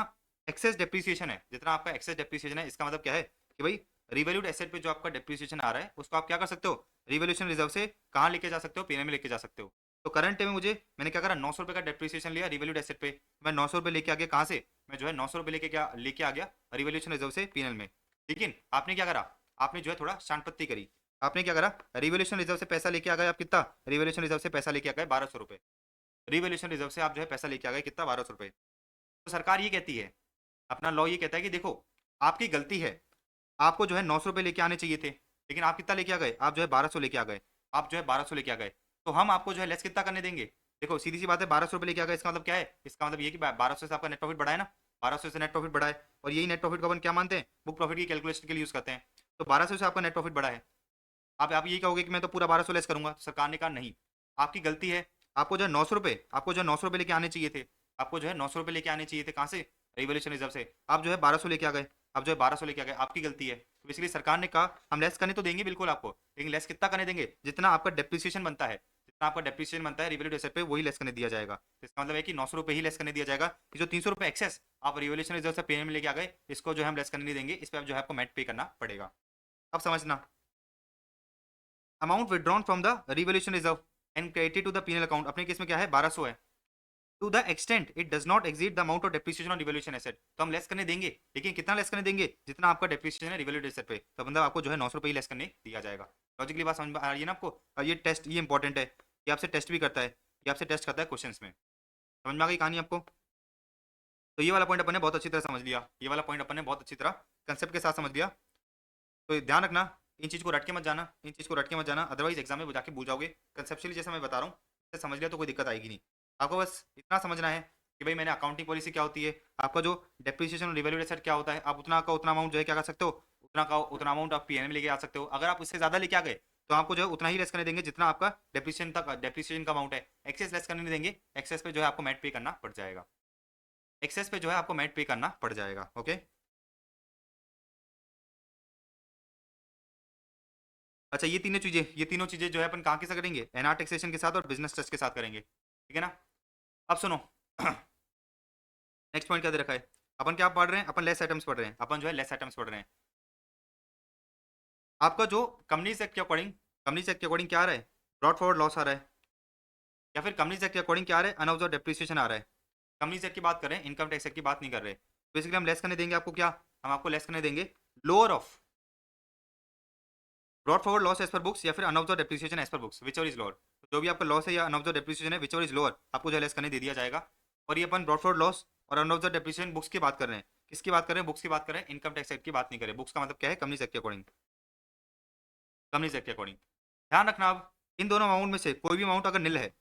एक्सेस डेप्रिसिएशन है, जितना आपका एक्सेस डेप्रिसिएशन है, इसका मतलब क्या है कि भाई रिवैल्यूड एसेट पे जो आपका डेप्रिसिएशन आ रहा है उसको आप क्या कर सकते हो, रिवोल्यूशन रिजर्व से कहाँ लेके जा सकते हो, पीएनएल में लेके जा सकते हो। तो करंट में मुझे मैंने क्या करा, 900 रुपये का डेप्रिसिएशन लिया रिवैल्यूड एसेट पे, मैं 900 रुपये लेके आ गया, कहाँ से, मैं जो है 900 रुपये लेके आ गया रिवोल्यूशन रिजर्व से पीएनएल में। लेकिन आपने क्या करा, आपने जो है थोड़ा शांतपत्ति करी, आपने क्या करा, रिवोल्यूशन रिजर्व से पैसा लेके आ गए, आप कितना, रिवोल्यूशन रिजर्व से पैसा लेके आ गए 1200 रुपये, रिवोल्यूशन रिजर्व से आप जो है पैसा लेके आ गए कितना, 1200 रुपये। तो सरकार ये कहती है, अपना लॉ ये कहता है कि देखो आपकी गलती है, आपको जो है 900 रुपये लेके आने चाहिए थे, लेकिन आप कितना लेके आ गए, आप जो है 1200 लेके आ गए, आप जो है 1200 लेके आ गए, तो हम आपको जो है लेस कितना करने देंगे। देखो सीधी सी बात है, 1200 रुपये लेके आ गए, इसका मतलब क्या है, इसका मतलब ये कि 1200 से आपका नेट प्रॉफिट बढ़ा है ना, 1200 से नेट प्रॉफिट बढ़ा है, और यही नेट प्रॉफिट को अपन क्या मानते हैं, बुक प्रॉफिट की कैलकुलेशन के लिए यूज करते हैं। तो 1200 से आपका नेट प्रॉफिट बढ़ा है, आप यही कहोगे कि मैं तो पूरा 1200 लेस करूंगा, तो सरकार ने कहा नहीं, आपकी गलती है, आपको जो है 900 रुपये, आपको जो है 900 रुपये लेके आने चाहिए थे, आपको जो है 900 रुपये लेके आने चाहिए थे, कहाँ से, रिवोल्यूशन रिजर्व से, आप जो है 1200 लेके आ गए, आप जो है 1200 लेके आ गए, आपकी गलती है। तो इसलिए सरकार ने कहा हम लेस करने तो देंगे बिल्कुल आपको, लेकिन लेस कितना करने देंगे, जितना आपका डेप्रिसिएशन बनता है, जितना आपका डेप्रिसिएशन बनता है रिवोल्यूट एसेट पे वही लेस करने दिया जाएगा। तो इसका मतलब है कि 900 रुपये ही लेस करने दिया जाएगा, कि जो 300 रुपये एक्सेस आप रिवोल्यूशन रिजर्व से पेमेंट में लेके आ गए, इसको जो है हम लेस करने नहीं देंगे, इस पर आप जो है आपको मैट पे करना पड़ेगा। अब समझना, amount withdrawn from the revolution reserve and credited to the penal account, अपने केस में क्या है 1200 है, to the extent it does not exceed the amount of depreciation on revaluation asset, तो हम लेस करने देंगे, लेकिन कितना लेस करने देंगे, जितना आपका डेप्रिसिएशन है रिवोल्यूट एसेट पे, तो मतलब आपको जो है 900 रुपये ही लेस करने दिया जाएगा। लॉजिकली बात समझ में आ रही है ना आपको। और ये टेस्ट ये इंपॉर्टेंट है, ये आपसे टेस्ट भी करता है, ये आपसे टेस्ट करता है क्वेश्चंस में, समझ में आ गई कहानी आपको। तो ये वाला पॉइंट अपन ने बहुत अच्छी तरह समझ लिया, ये वाला पॉइंट अपन ने बहुत अच्छी तरह कंसेप्ट के साथ समझ लिया। तो ध्यान रखना, इन चीज़ को रट के मत जाना, इन चीज़ को रट के मत जाना, अदरवाइज एग्जाम में जाके भूल जाओगे। कंसेप्चुअली जैसा मैं बता रहा हूँ समझ लिया तो कोई दिक्कत आएगी नहीं। आपको बस इतना समझना है कि भाई मैंने अकाउंटिंग पॉलिसी क्या होती है, आपका जो डेप्रिसिएशन और रिवैल्यूड एसेट क्या होता है, आप उतना का उतना अमाउंट जो है क्या कर सकते हो, उतना का उतना अमाउंट आप पीएनएल में लेके आ सकते हो। अगर आप उससे ज़्यादा लेके आ गए तो आपको जो है उतना ही लेस करने देंगे जितना आपका डेप्रिसिएशन का अमाउंट है, एक्सेस लेस करने नहीं देंगे, एक्सेस पे जो है आपको मैट पे करना पड़ जाएगा, एक्सेस पे जो है आपको मैट पे करना पड़ जाएगा। ओके। अच्छा, ये तीनों चीजें जो है अपन कहाँ के साथ करेंगे, एनआर टैक्सेशन के साथ और बिजनेस टैक्स के साथ करेंगे, ठीक है ना। अब सुनो नेक्स्ट पॉइंट क्या दे रखा है, अपन क्या पढ़ रहे हैं, अपन लेस आइटम्स पढ़ रहे हैं, अपन जो है लेस आइटम्स पढ़ रहे हैं। आपका जो कंपनी एक्ट के अकॉर्डिंग क्या आ रहा है, ब्रॉड फॉरवर्ड लॉस आ रहा है, या फिर कंपनी एक्ट के अकॉर्डिंग क्या आ रहा है, अनऑब्जर्व डेप्रिसिएशन आ रहा है। कंपनी एक्ट की बात कर रहे हैं, इनकम टैक्स एक्ट की बात नहीं कर रहे। बेसिकली हम लेस करने देंगे आपको क्या, हम आपको लेस करने देंगे lower of brought forward loss as per books या फिर unabsorbed depreciation as per books, whichever is lower. जो भी आपका लॉस है या अनऑब्जर्व डेप्रिसिएशन है, विच एवर इज लोअर, आपको जो है लेस करने दे दिया जाएगा। और ये अपन ब्रॉड फॉरवर्ड लॉस और अनऑब्जर्व डेप्रिसिएशन बुक्स की बात कर रहे हैं, किसकी बात कर रहे हैं, बुक्स की बात कर रहे हैं, इनकम टैक्स एक्ट की बात नहीं कर रहे। बुक्स का मतलब क्या है, कंपनी एक्ट के अकॉर्डिंग, कंपनी एक्ट के अकॉर्डिंग। ध्यान रखना, अब इन दोनों अमाउंट में से कोई भी अमाउंट अगर निल है,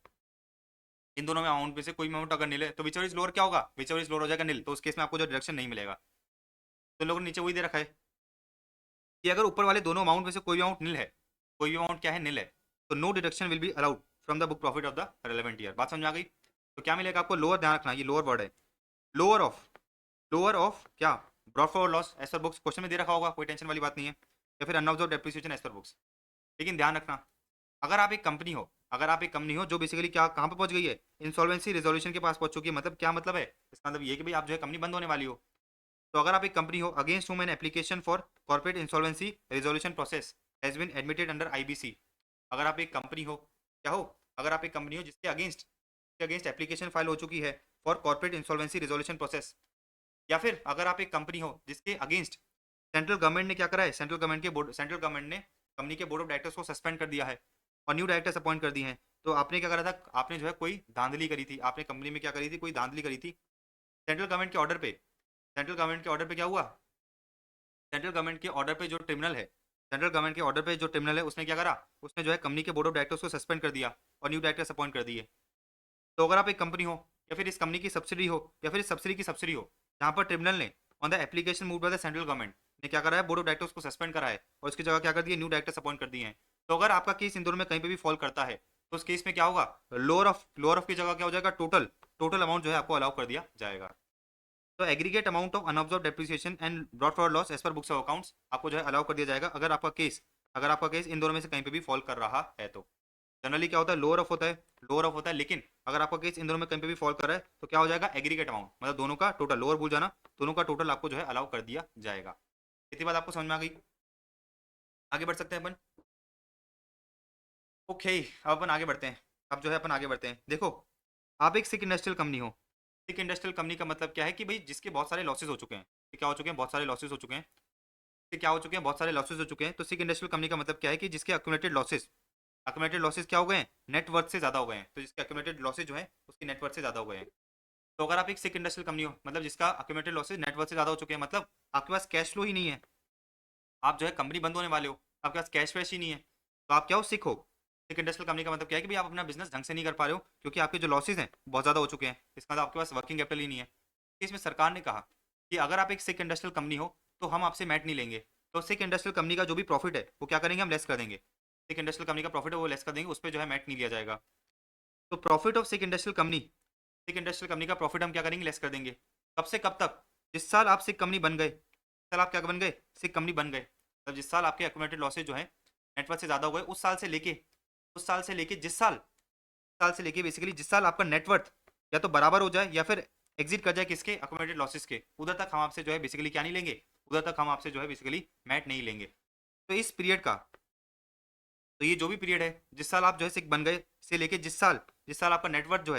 इन दोनों में अमाउंट में से कोई अमाउंट अगर निल है, तो विचवर इज लोअर क्या होगा, विचवर इज लोअर हो जाएगा निल, तो उस केस में आपको जो डिडक्शन नहीं मिलेगा। तो लोगों ने नीचे वही दे रखा है कि अगर ऊपर वाले दोनों अमाउंट में से कोई अमाउंट निल है, कोई भी अमाउंट क्या है, निल है, तो no deduction will be allowed from the book profit of the relevant year. बात समझ आ गई। तो क्या मिलेगा आपको, लोअर, ध्यान रखना ये लोअर वर्ड है, लोअर ऑफ क्या, brought forward loss as per books, question में दे रखा होगा, कोई टेंशन वाली बात नहीं है, या फिर unabsorbed depreciation as per books. लेकिन ध्यान रखना, अगर आप एक कंपनी हो, अगर आप एक कंपनी हो जो बेसिकली क्या कहाँ पे पहुंच गई है, इंसॉल्वेंसी रेजोल्यूशन के पास पहुंच चुकी है, मतलब क्या मतलब है, इसका मतलब ये कि भाई आप जो है कंपनी बंद होने वाली हो। तो अगर आप एक कंपनी हो against whom an application for corporate insolvency resolution process has been admitted under IBC. अगर आप एक कंपनी हो, क्या हो, अगर आप एक कंपनी हो जिसके अगेंस्ट एप्लीकेशन फाइल हो चुकी है for corporate insolvency resolution process, या फिर अगर आप एक कंपनी हो जिसके अगेंस्ट सेंट्रल गवर्नमेंट ने क्या करा है, सेंट्रल गवर्नमेंट ने कंपनी के बोर्ड ऑफ डायरेक्टर्स को सस्पेंड कर दिया है और न्यू डायरेक्टर्स अपॉइंट कर दिए हैं। तो आपने क्या करा था, आपने जो है कोई धांधली करी थी, आपने कंपनी में क्या करी थी, कोई धांधली करी थी। सेंट्रल गवर्नमेंट के ऑर्डर पे, सेंट्रल गवर्नमेंट के ऑर्डर पे क्या हुआ, सेंट्रल गवर्नमेंट के ऑर्डर पे जो ट्रिब्यूनल है, सेंट्रल गवर्नमेंट के ऑर्डर पे जो ट्रिब्यूनल है उसने क्या करा, उसने जो है कंपनी के बोर्ड ऑफ डायरेक्टर्स को सस्पेंड कर दिया और न्यू डायरेक्टर्स अपॉइंट कर दिए। तो अगर आप एक कंपनी हो, या फिर इस कंपनी की सब्सिडी हो, या फिर इस सब्सिडी की सब्सिडी हो, जहाँ पर ट्रिब्यूनल ने on the application move by the central government ने क्या करा है, बोर्ड ऑफ डायरेक्टर्स को सस्पेंड करा है और उसकी जगह क्या कर दिया, न्यू डायरेक्टर्स अपॉइंट कर दिए हैं। तो अगर आपका केस इन दोनों में कहीं पे भी फॉल करता है, तो उस केस में क्या होगा, लोअर ऑफ की जगह क्या हो जाएगा, टोटल टोटल अमाउंट जो है आपको अलाउ कर दिया जाएगा। तो aggregate amount of unabsorbed depreciation and brought forward loss as per books of accounts आपको जो है अलाउ कर दिया जाएगा, अगर आपका केस इन दोनों में से कहीं पे भी फॉल कर रहा है। तो जनरली क्या होता है, लोअर ऑफ होता है, लेकिन अगर आपका केस इन दोनों में कहीं पे भी फॉल कर रहा है तो क्या हो जाएगा, एग्रीगेट अमाउंट, मतलब दोनों का टोटल, लोअर भूल जाना, दोनों का टोटल आपको जो है अलाउ कर दिया जाएगा। इतनी बात आपको समझ में आ गई, आगे बढ़ सकते हैं अपन। ओके, अब अपन आगे बढ़ते हैं, अब जो है अपन आगे बढ़ते हैं। देखो, आप एक सिक इंडस्ट्रियल कंपनी हो, सिक इंडस्ट्रियल कंपनी का मतलब क्या है कि भाई जिसके बहुत सारे लॉसेस हो चुके हैं, क्या हो चुके हैं, बहुत सारे लॉसेस हो चुके हैं, क्या हो चुके हैं, बहुत सारे लॉसेस हो चुके हैं। तो सिक इंडस्ट्रियल कंपनी का मतलब क्या है कि जिसके अक्यूमुलेटेड लॉसेस क्या हो गए हैं, नेटवर्थ से ज़्यादा हो गए हैं। तो जिसके अक्यूमुलेटेड लॉसेस जो है उसकी नेटवर्थ से ज़्यादा हो गए हैं। तो अगर आप एक सिक इंडस्ट्रियल कंपनी हो, मतलब जिसका अक्यूमुलेटेड लॉसेस नेटवर्थ से ज़्यादा हो चुके हैं, मतलब आपके पास कैश फ्लो ही नहीं है, आप जो है कंपनी बंद होने वाले हो, आपके पास कैश वैश ही नहीं है, तो आप क्या हो, सिक हो। सिक इंडस्ट्रियल कंपनी का मतलब क्या है कि भाई आप अपना बिजनेस ढंग से नहीं कर पा रहे हो क्योंकि आपके जो लॉसेज हैं बहुत ज़्यादा हो चुके हैं, इसका मतलब आपके पास वर्किंग कैपिटल ही नहीं है। इसमें सरकार ने कहा कि अगर आप एक सिक इंडस्ट्रियल कंपनी हो तो हम आपसे मैट नहीं लेंगे। तो सिक इंडस्ट्रियल कंपनी का जो भी प्रॉफिट है वो क्या करेंगे, हम लेस कर देंगे। सिक इंडस्ट्रियल कंपनी का प्रॉफिट है वो लेस कर देंगे, उस पर जो है मैट नहीं लिया जाएगा। तो profit of sick industrial company का प्रॉफिट हम क्या करेंगे, लेस कर देंगे। कब से कब तक, जिस साल आप सिक कंपनी बन गए, जिस साल आप क्या बन गए, सिक कंपनी बन गए, मतलब जिस साल आपके अक्यूमुलेटेड लॉसेज जो है नेटवर्थ से ज़्यादा हो गए, उस साल से लेके बेसिकली जिस साल आपका नेटवर्थ या तो बराबर हो जाए या फिर एग्जिट कर जाए किसके, अक्यूमुलेटेड लॉसेस के, उधर तक हम आपसे जो है बेसिकली क्या नहीं लेंगे, उधर तक हम आपसे जो है बेसिकली मैट नहीं लेंगे। तो इस पीरियड का, तो ये जो भी पीरियड है जिस साल आप जो है सिक बन गए से लेके जिस साल आपका नेटवर्थ जो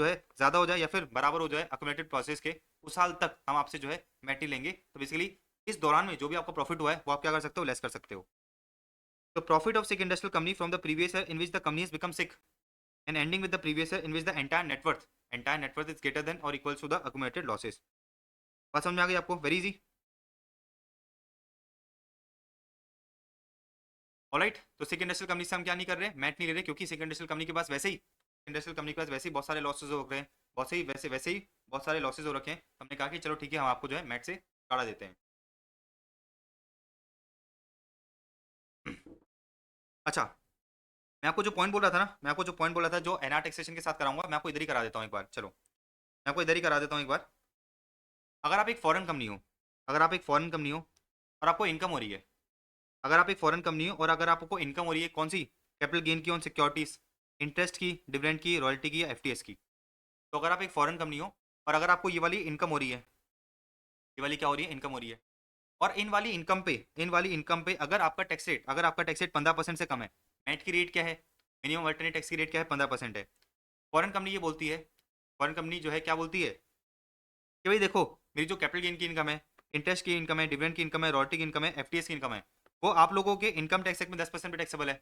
है ज़्यादा हो जाए या फिर बराबर हो जाए अक्यूमुलेटेड प्रोसेस के, उस साल तक हम आपसे जो है मैट नहीं लेंगे। तो बेसिकली इस दौरान में जो भी आपका प्रॉफिट हुआ है वो आप क्या कर सकते हो, लेस कर सकते हो। तो profit of sick industrial company from the previous year in which the company has become sick and ending with the previous year in which the entire net worth is greater than or equals to the accumulated losses। बात समझ में आ गई आपको, very easy. Alright, तो सिक industrial company से हम क्या नहीं कर रहे, मैट नहीं ले रहे, क्योंकि सिक इंडस्ट्रियल कंपनी के पास वैसे ही बहुत सारे लॉसेज हो रहे हैं, वैसे ही बहुत सारे लॉसेज हो रखे हैं। हमने कहा कि चलो ठीक है, हम आपको जो है मैट से काढ़ा देते हैं। अच्छा, मैं आपको जो पॉइंट बोल रहा था जो एनआर टैक्सेशन के साथ कराऊंगा, मैं आपको इधर ही करा देता हूँ एक बार। चलो मैं आपको इधर ही करा देता हूँ एक बार। अगर आप एक फॉरेन कंपनी हो, और आपको इनकम हो रही है, अगर आप एक फॉरेन कंपनी हो और अगर आपको इनकम हो रही है कौन सी, कैपिटल गेन की ऑन सिक्योरिटीज, इंटरेस्ट की, डिविडेंड की, रॉयल्टी की या एफटीएस की। तो अगर आप एक फॉरेन कंपनी हो और अगर आपको ये वाली इनकम हो रही है, ये वाली क्या हो रही है, इनकम हो रही है, और इन वाली इनकम पे अगर आपका टैक्स रेट 15% से कम है, नेट की रेट क्या है, मिनिमम अल्टरनेट टैक्स की रेट क्या है, 15% है। फॉरेन कंपनी ये बोलती है, फॉरेन कंपनी जो है क्या बोलती है कि भाई देखो, मेरी जो कैपिटल गेन की इनकम है, इंटरेस्ट की इनकम है, डिविडेंड की इनकम है, रॉयल्टी की इनकम है, एफटीएस की इनकम है, वो आप लोगों के इनकम टैक्स एक्ट में 10% पे टैक्सेबल है।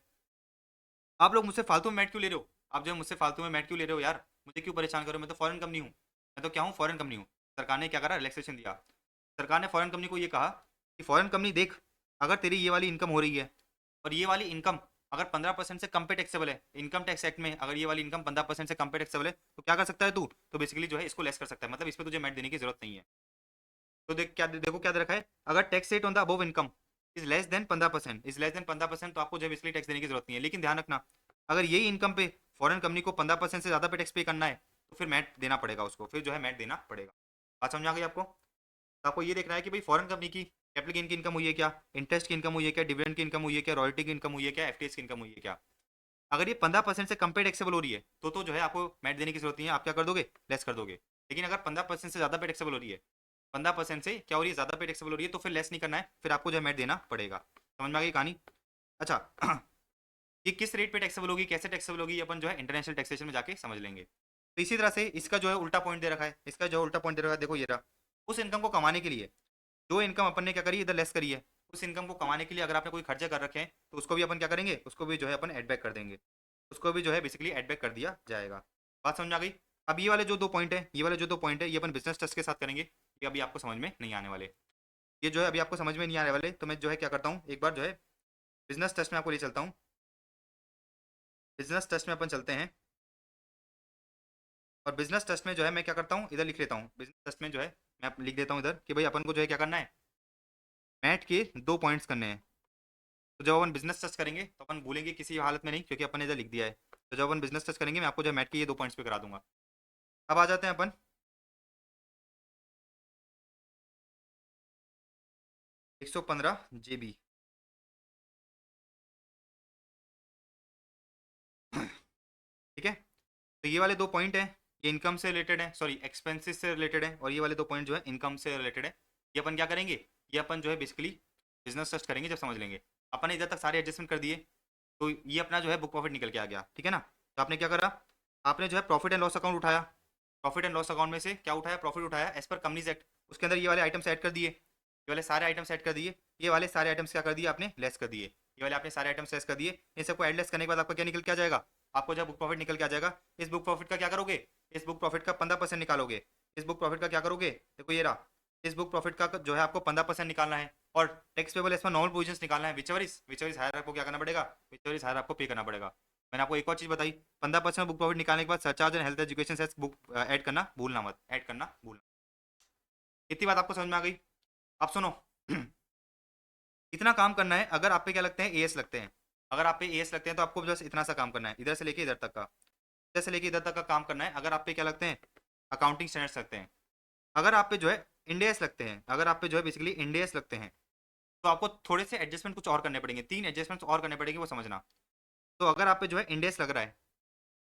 आप लोग मुझसे फालतू में मैट क्यों ले रहे हो, आप जो मुझसे फालतू में मैट क्यों ले रहे हो यार, मुझे क्यों परेशान करो, मैं तो फॉरेन कंपनी हूँ, मैं तो क्या हूँ, फॉरेन कंपनी हूँ। सरकार ने क्या करा, रिलैक्सेशन दिया। सरकार ने फॉरेन कंपनी को ये कहा कि फॉरेन कंपनी देख, अगर तेरी ये वाली इनकम हो रही है और ये वाली इनकम अगर 15% से कम पे टैक्सेबल है, इनकम टैक्स एक्ट में अगर ये वाली इनकम 15% से कम पे टैक्सेबल है, तो क्या कर सकता है तू, तो बेसिकली जो है इसको लेस कर सकता है, मतलब इस पर तुझे मैट देने की जरूरत नहीं है। तो देखो क्या दे रखा है, अगर tax rate on the above income is less than 15%, तो आपको जो बेसिकली टैक्स देने की जरूरत नहीं है। लेकिन ध्यान रखना, अगर यही इनकम पे फॉरेन कंपनी को 15% से ज्यादा पे टैक्स पे करना है, तो फिर मैट देना पड़ेगा उसको, फिर जो है मैट देना पड़ेगा। बात समझ आ गई आपको। तो आपको ये देखना है कि भाई फॉरेन कंपनी की कैपिटल गेन की इनकम हुई है क्या, इंटरेस्ट की इनकम हुई है क्या, डिविडेंड की इनकम हुई है क्या, रॉयल्टी की इनकम हुई है क्या, एफटीएस की इनकम हुई है क्या। अगर ये 15% से कम पे टैक्सेबल हो रही है, तो जो है आपको मैट देने की जरूरत नहीं है, आप क्या कर दोगे, लेस कर दोगे। लेकिन अगर 15% से ज्यादा पे टैक्सेबल हो रही है, 15% से क्या हो रही है, ज्यादा पे टैक्सेबल हो रही है, तो फिर लेस नहीं करना है, फिर आपको जो है मैट देना पड़ेगा। समझ में आ गई कहानी। अच्छा ये किस रेट पे टैक्सेबल होगी, कैसे टैक्सेबल होगी, ये अपन जो है इंटरनेशनल टैक्सेशन में जाके समझ लेंगे। तो इसी तरह से इसका जो है उल्टा पॉइंट दे रखा है, इसका जो उल्टा पॉइंट दे रखा है, देखो ये रहा, उस इनकम को कमाने के लिए जो इनकम अपन ने क्या करी, इधर लेस करी है, उस इनकम को कमाने के लिए अगर आपने कोई खर्चे कर रखे हैं, तो उसको भी अपन क्या करेंगे, उसको भी जो है अपन एड बैक कर देंगे, उसको भी जो है बेसिकली एड बैक कर दिया जाएगा। बात समझ में आ गई। अब ये वाले जो दो पॉइंट है, ये वाले जो दो पॉइंट है, ये अपन बिजनेस टेस्ट के साथ करेंगे, ये अभी आपको समझ में नहीं आने वाले, ये जो है अभी आपको समझ में नहीं आने वाले। तो मैं जो है क्या करता हूँ, एक बार जो है बिजनेस टेस्ट में आपको ले चलता हूँ, बिजनेस टेस्ट में अपन चलते हैं, और बिजनेस टेस्ट में जो है मैं क्या करता हूँ, इधर लिख लेता हूँ, बिजनेस टेस्ट में जो है मैं लिख देता हूँ इधर कि भाई अपन को जो है क्या करना है, मैट के 2 पॉइंट्स करने हैं। तो जब अपन बिजनेस टेस्ट करेंगे तो अपन भूलेंगे किसी हालत में नहीं, क्योंकि अपन ने इधर लिख दिया है। तो जब अपन बिजनेस टेस्ट करेंगे, मैं आपको जो है मैट के ये 2 पॉइंट्स पे करा दूंगा। अब आ जाते हैं अपन 115 GB, ठीक है। तो ये वाले 2 पॉइंट हैं, ये इनकम से रिलेटेड है, सॉरी एक्सपेंसेस से रिलेटेड है, और ये वाले 2 पॉइंट जो है इनकम से रिलेटेड है। ये अपन क्या करेंगे, ये अपन जो है बेसिकली बिजनेस टेस्ट करेंगे जब समझ लेंगे। अपन ने इधर तक सारे एडजस्टमेंट कर दिए, तो ये अपना जो है बुक प्रॉफिट निकल के आ गया, ठीक है ना। तो आपने क्या करा, आपने जो है प्रॉफिट एंड लॉस अकाउंट उठाया, प्रॉफिट एंड लॉस अकाउंट में से क्या उठाया, प्रॉफिट उठाया एज पर कंपनीज एक्ट, उसके अंदर ये वाले आइटम्स ऐड कर दिए, ये वाले सारे आइटम्स ऐड कर दिए, ये वाले सारे आइटम्स क्या कर दिए आपने, लेस कर दिए, ये वाले आपने सारे आइटम्स लेस कर दिए। इन सबको एड लेस करने के बाद आपका क्या निकल के आ जाएगा, आपको जब बुक प्रॉफिट निकल के आ जाएगा, इस बुक प्रॉफिट का क्या करोगे, इस बुक प्रॉफिट का 15% निकालोगे, इस बुक प्रॉफिट का क्या करोगे, देखो ये रहा, इस बुक प्रॉफिट का जो है आपको 15% निकालना है, और टैक्स पेबल इसमें नॉर्मल प्रोविजंस निकालना है, विच एवर इज हायर आपको क्या करना पड़ेगा, विच एवर इज हायर आपको पे करना पड़ेगा। मैंने आपको एक और चीज बताई, 15% बुक प्रॉफिट निकालने के बाद surcharge and health education cess बुक ऐड करना भूलना मत, ऐड करना भूलना। इतनी बात आपको समझ में आ गई। आप सुनो इतना काम करना है, अगर आप पे क्या लगते हैं, एएस लगते हैं, अगर आप पे एएस लगते हैं तो आपको बस इतना सा काम करना है, इधर से लेके इधर तक का, इधर से लेके इधर तक का काम करना है। अगर आप पे क्या लगते हैं, अकाउंटिंग स्टैंडर्ड्स लगते हैं, अगर आप पे जो है इंडेस लगते हैं, अगर आप पे जो है बेसिकली इंडेस लगते हैं, तो आपको थोड़े से एडजस्टमेंट कुछ और करने पड़ेंगे, 3 एडजस्टमेंट्स और करने पड़ेंगे, वो समझना। तो अगर आप पे जो है इंडेस लग रहा है,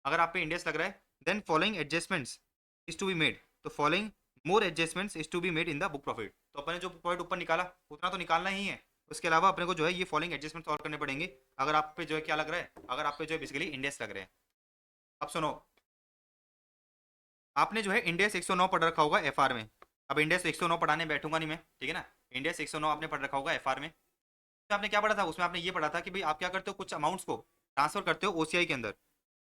अगर आप पे इंडेस लग रहा है, then following adjustments is to be made, तो following more adjustments is to be made in the book profit. तो अपने जो बुक प्रॉफिट ऊपर निकाला उतना तो निकालना ही है, उसके अलावा अपने को जो है ये फॉलोइंग एडजस्टमेंट्स और करने पड़ेंगे। अगर आप पे जो है क्या लग रहा है, अगर आप पे जो है बेसिकली इंडेस लग रहे हैं। अब सुनो, आपने जो है इंडेस 109 पढ़ रखा होगा एफआर में, अब इंडेस 109 पढ़ाने बैठूंगा नहीं मैं, ठीक है ना। इंडेस 109 आपने पढ़ रखा होगा एफआर में, तो आपने क्या पढ़ा था, उसमें आपने ये पढ़ा था कि भाई आप क्या करते हो, कुछ अमाउंट्स को ट्रांसफर करते हो ओसीआई के अंदर,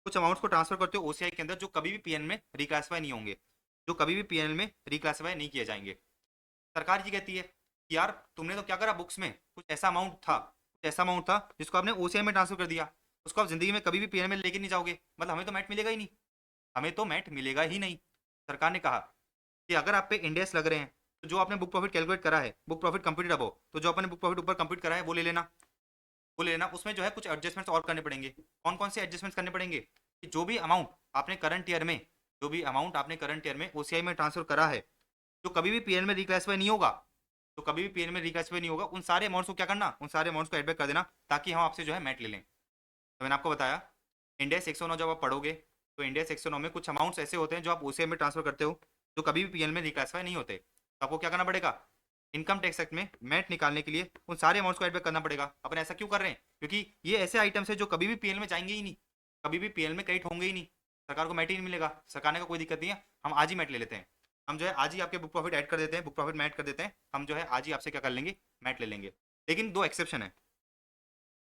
कुछ अमाउंट्स को ट्रांसफर करते हो ओसीआई के अंदर, जो कभी भी पीएन में रिक्लासीफाई नहीं होंगे, जो कभी भी पीएनएल में रिक्लासीफाई नहीं किए जाएंगे। सरकार ये कहती है कि यार तुमने तो क्या करा, बुक्स में कुछ ऐसा अमाउंट था, कुछ ऐसा अमाउंट था जिसको आपने ओसीआई में ट्रांसफर कर दिया, उसको आप जिंदगी में कभी भी पीएनएल में लेके नहीं जाओगे, मतलब हमें तो मैट मिलेगा ही नहीं, हमें तो मैट मिलेगा ही नहीं। सरकार ने कहा कि अगर आप पे इंडेस लग रहे हैं, तो जो आपने बुक प्रॉफिट कैलकुलेट करा है, बुक प्रॉफिट कंप्यूटेड अबव, तो जो आपने बुक प्रॉफिट ऊपर कंप्यूट करा है वो ले लेना, वो ले लेना। उसमें जो है कुछ एडजस्टमेंट्स और करने पड़ेंगे। कौन कौन से एडजस्टमेंट्स करने पड़ेंगे, कि जो भी अमाउंट आपने करंट ईयर में, जो भी अमाउंट आपने करंट ईयर में ओसीआई में ट्रांसफर करा है, जो कभी भी पीएल में रिक्लासिफाई नहीं होगा, तो कभी भी पीएल में रिक्लासिफाई नहीं होगा, उन सारे अमाउंट्स को क्या करना, उन सारे अमाउंट्स को एड बैक कर देना, ताकि हम आपसे जो है मैट ले लें। तो मैंने आपको बताया इंड एस 109 जब आप पढ़ोगे तो इंड एस 109 में कुछ अमाउंट्स ऐसे होते हैं जो आप ओसीआई में ट्रांसफर करते हो, जो कभी भी पीएल में रिक्लासिफाई नहीं होते। तो आपको क्या करना पड़ेगा, इनकम टैक्स एक्ट में मैट निकालने के लिए उन सारे अमाउंट्स को एड बैक करना पड़ेगा। अपन ऐसा क्यों कर रहे हैं, क्योंकि ये ऐसे आइटम्स है जो कभी भी पीएल में जाएंगे ही नहीं, कभी भी पीएल में क्रेडिट होंगे ही नहीं, सरकार को मैट ही नहीं मिलेगा। सरकार ने का कोई दिक्कत नहीं है, हम आज ही मैट ले लेते हैं, हम जो है आज ही आपके बुक प्रॉफिट ऐड कर देते हैं, बुक प्रॉफिट में ऐड कर देते हैं, हम जो है आज ही आपसे क्या कर लेंगे, मैट ले लेंगे। लेकिन दो एक्सेप्शन है,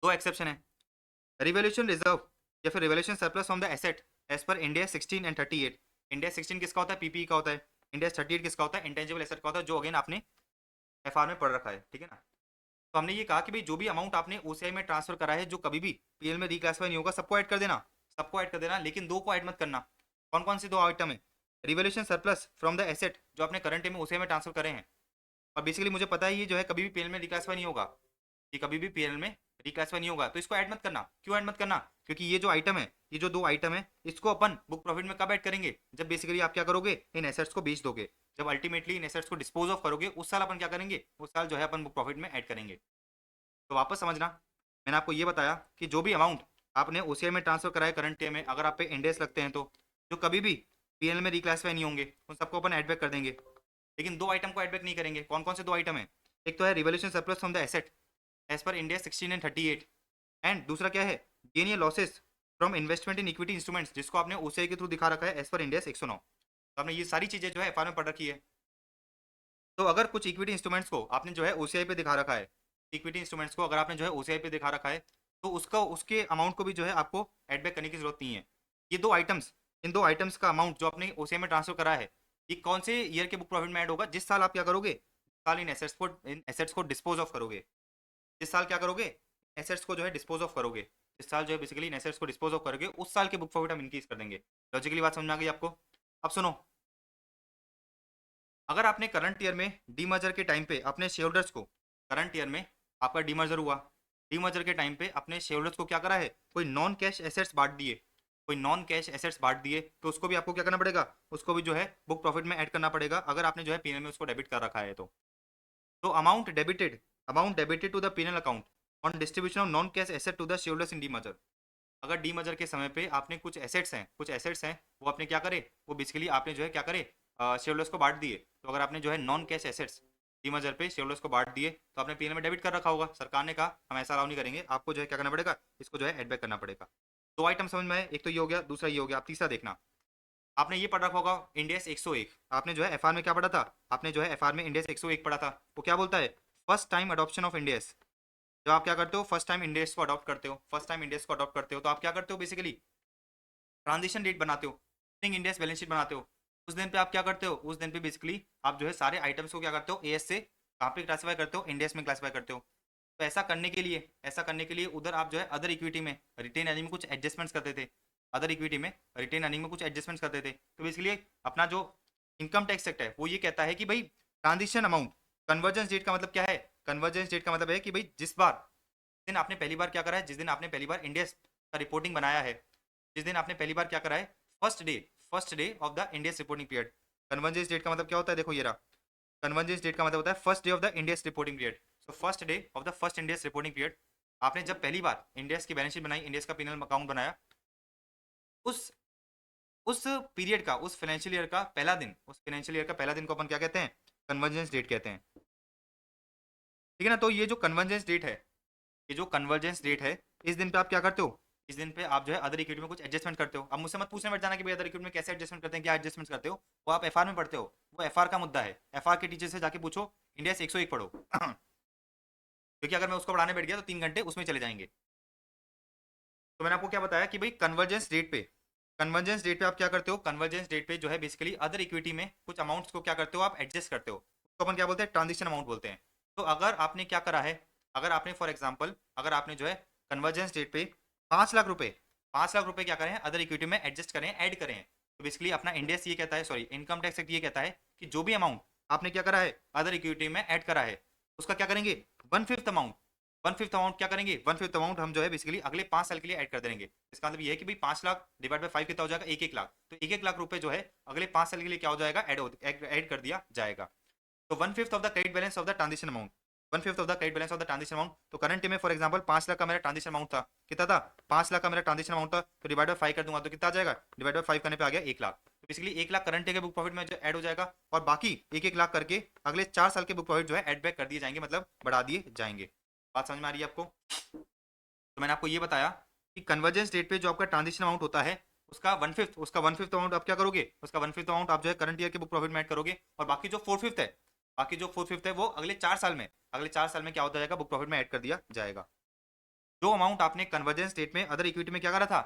दो एक्सेप्शन है, रिवैल्यूएशन रिजर्व या फिर revaluation surplus from the asset as per India 16 and 38। India 16 किसका होता है, पीपीई का होता है। इंडिया 38 किसका होता है, इंटेंजिबल एसेट का होता है, जो अगेन आपने एफआर में पढ़ रखा है, ठीक है ना। तो हमने ये कहा कि भाई जो भी अमाउंट आपने ओसीआई में ट्रांसफर करा है जो कभी भी पीएल में रिक्लासिफाई नहीं होगा, सबको ऐड कर देना, सबको ऐड कर देना, लेकिन दो को ऐड मत करना। कौन कौन सी दो आइटम है, revaluation surplus from the asset जो आपने करंट में ओसीआई में ट्रांसफर करे हैं, और बेसिकली मुझे पता है ये जो है कभी भी पीएल में रिक्लासिफाई नहीं होगा, ये कभी भी पीएल में रिक्लासिफाई नहीं होगा, तो इसको ऐड मत करना। क्यों ऐड मत करना, क्योंकि ये जो आइटम है, ये जो दो आइटम है, इसको अपन बुक प्रॉफिट में कब ऐड करेंगे, जब बेसिकली आप क्या करोगे, इन एसेट्स को बेच दोगे, जब अल्टीमेटली इन एसेट्स को डिस्पोज ऑफ करोगे, उस साल अपन क्या करेंगे, उस साल जो है अपन बुक प्रॉफिट में ऐड करेंगे। तो वापस समझना, मैंने आपको ये बताया कि जो भी अमाउंट आपने ओसीआई में ट्रांसफर कराए करंट ईयर में, अगर आप पे इंडेस लगते हैं तो जो कभी भी पीएल में रिक्लासिफाई नहीं होंगे, उन सबको अपन एडबैक कर देंगे। लेकिन दो आइटम को एडबैक नहीं करेंगे। कौन कौन से दो आइटम है, एक तो है revaluation surplus from the asset as per India 16 and 38, and दूसरा क्या है, गेन या losses from investment in equity instruments, जिसको आपने ओसीआई के थ्रू दिखा रखा है एज पर इंडिया 109। तो आपने ये सारी चीजें जो है एफआर में पढ़ रखी है। तो अगर कुछ इक्विटी इंस्ट्रूमेंट्स को आपने जो है ओसीआई पे दिखा रखा है, इक्विटी इंस्ट्रूमेंट्स को अगर आपने जो है ओसीआई पे दिखा रखा है, तो उसका उसके अमाउंट को भी जो है आपको एडबैक करने की जरूरत नहीं है। ये दो आइटम्स, इन दो आइटम्स का अमाउंट जो आपने ओसीआई में ट्रांसफर करा है, ये कौन से ईयर के बुक प्रॉफिट में ऐड होगा, जिस साल आप क्या करोगे, साल इन एसेट्स को डिस्पोज ऑफ करोगे, जिस साल क्या करोगे, एसेट्स को जो है डिस्पोज ऑफ करोगे, जिस साल जो है बेसिकली इन एसेट्स को डिस्पोज ऑफ करोगे, उस साल के बुक प्रॉफिट हम इंक्रीज कर देंगे। लॉजिकली बात समझ में आ गई आपको। अब सुनो, अगर आपने करंट ईयर में डीमर्जर के टाइम पे अपने शेयर होल्डर्स को, करंट ईयर में आपका डीमर्जर हुआ, डीमर्जर के टाइम पे अपने शेयर होल्डर्स को क्या करा है, कोई नॉन कैश एसेट्स बांट दिए, कोई नॉन कैश एसेट्स बांट दिए, तो उसको भी आपको क्या करना पड़ेगा, उसको भी जो है बुक प्रॉफिट में ऐड करना पड़ेगा, अगर आपने जो है पीएनएल में उसको डेबिट कर रखा है तो amount debited to the PNL account on distribution of non cash asset to the share holders in demerger. अगर डीमर्जर के समय पे आपने कुछ एसेट्स हैं वो आपने क्या करे, वो बेसिकली आपने जो है क्या करे, शेयर होल्डर्स को बांट दिए। तो अगर आपने जो है नॉन कैश एसेट्स डीमर्जर पे शेयर होल्डर्स को बांट दिए, तो आपने पीएनएल में डेबिट कर रखा होगा, सरकार ने कहा हम ऐसा अलाउ नहीं करेंगे, आपको जो है क्या करना पड़ेगा, इसको जो है एडबैक करना पड़ेगा। दो आइटम समझ में आए, एक तो ये हो गया, दूसरा ये हो गया। आप तीसरा देखना, आपने ये पढ़ रखा होगा इंडेक्स 101, आपने जो है एफआर में क्या पढ़ा था, आपने जो है एफआर में इंडेक्स 101 पढ़ा था। वो क्या बोलता है, first time adoption of index. जब आप क्या करते हो, फर्स्ट टाइम इंडेक्स को अडॉप्ट करते हो, फर्स्ट टाइम इंडेक्स को अडॉप्ट करते हो, तो आप क्या करते हो, बेसिकली ट्रांजिशन डेट बनाते हो, इंडेक्स बैलेंस शीट बनाते हो। उस दिन पे आप क्या करते हो, उस दिन पे बेसिकली आप जो है सारे आइटम्स को क्या करते हो, एएस से कहाँ पे क्लासीफाई करते हो, इंडेक्स में क्लासीफाई करते हो। तो ऐसा करने के लिए उधर आप जो है अदर इक्विटी में रिटेन अर्निंग में कुछ एडजस्टमेंट्स करते थे, अदर इक्विटी में रिटेन अर्निंग में कुछ एडजस्टमेंट्स करते थे। तो बेसिकली अपना जो इनकम टैक्स एक्ट है वो ये कहता है कि भाई ट्रांजिशन अमाउंट, कन्वर्जेंस डेट का मतलब क्या है, कन्वर्जेंस डेट का मतलब है कि भाई जिस दिन आपने पहली बार क्या करा है, जिस दिन आपने पहली बार इंडेक्स का रिपोर्टिंग बनाया है, जिस दिन आपने पहली बार क्या करा है, first day of the index reporting period. Convergence date का मतलब क्या होता है, देखो ये रहा, कन्वर्जेंस डेट का मतलब होता है first day of the index reporting period. So first day of the first index reporting period, आपने जब पहली बार इंडेक्स की बैलेंस शीट बनाई, इंडेक्स का पीनल अकाउंट बनाया, उस उस पीरियड का, उस फाइनेंशियल ईयर का पहला दिन, उस फाइनेंशियल ईयर का पहला दिन को अपन क्या कहते हैं, कन्वर्जेंस डेट कहते हैं, ठीक है ना। तो ये जो कन्वर्जेंस डेट है, ये जो कन्वर्जेंस डेट है, इस दिन पे आप क्या करते हो, इस दिन पे आप जो है अदर इक्विटी में कुछ एडजस्टमेंट करते हो। अब मुझसे मत पूछने बैठ जाना कि भाई अदर इक्विटी में कैसे एडजस्टमेंट करते हैं, क्या एडजस्टमेंट करते हो, वो आप एफआर में पढ़ते हो, वो एफआर का मुद्दा है। एफआर के टीचर से जाके पूछो, इंडिया से 101 पढ़ो क्योंकि अगर मैं उसको पढ़ाने बैठ गया तो 3 घंटे उसमें चले जाएंगे। तो मैंने आपको क्या बताया कि भाई कन्वर्जेंस डेट पे आप क्या करते हो, कन्वर्जेंस डेट पे जो है बेसिकली अदर इक्विटी में कुछ अमाउंट्स को क्या करते हो, आप एडजस्ट करते हो, उसको अपन क्या बोलते हैं, ट्रांजिशन अमाउंट बोलते हैं। तो अगर आपने क्या करा है, अगर आपने फॉर एग्जाम्पल, अगर आपने जो है कन्वर्जेंस डेट पे 5 लाख रुपए क्या करें, अदर इक्विटी में एडजस्ट करें, ऐड करें, तो बेसिकली अपना इंडेक्स ये कहता है, सॉरी इनकम टैक्स एक्ट ये कहता है कि जो भी अमाउंट आपने क्या करा है, अदर इक्विटी में ऐड करा है, उसका क्या करेंगे, 1/5 अमाउंट क्या करेंगे, 1/5 अमाउंट हम जो है बेसिकली अगले 5 साल के लिए ऐड कर देंगे। इसका मतलब ये है कि भाई 5 लाख डिवाइड बाई 5 कितना हो जाएगा, 1-1 लाख। तो 1-1 लाख रुपए जो है अगले 5 साल के लिए क्या हो जाएगा, ऐड कर दिया जाएगा। तो 1/5 of the credit balance of the transition amount, 1/5 of the credit balance of the transition amount. तो करंट में फॉर एग्जांपल 5 लाख का मेरा ट्रांजिशन अमाउंट था, कितना था 5 लाख का मेरा ट्रांजिशन अमाउंट था, तो डिवाइड बाय 5 कर दूंगा तो कितना आ जाएगा, डिवाइड बाय 5 करने पे आ गया 1 लाख। तो बेसिकली 1 लाख करंट के बुक प्रॉफिट में जो ऐड हो जाएगा, और बाकी 1-1 लाख करके अगले 4 साल के बुक प्रॉफिट जो है ऐड बैक कर दिए जाएंगे, मतलब बढ़ा दिए जाएंगे। बात समझ में आ रही है आपको? तो मैंने आपको ये बताया कि कन्वर्जेंस डेट पे जो आपका ट्रांजिशन अमाउंट होता है उसका वन फिफ्थ अमाउंट आप क्या करोगे, उसका 1/5 अमाउंट आप जो है करंट ईयर के बुक प्रॉफिट में ऐड करोगे, और बाकी जो 4/5 है, बाकी जो 4/5 है वो अगले 4 साल में क्या होता जाएगा, बुक प्रॉफिट में ऐड कर दिया जाएगा। जो अमाउंट आपने कन्वर्जेंस डेट में अदर इक्विटी में क्या करा था,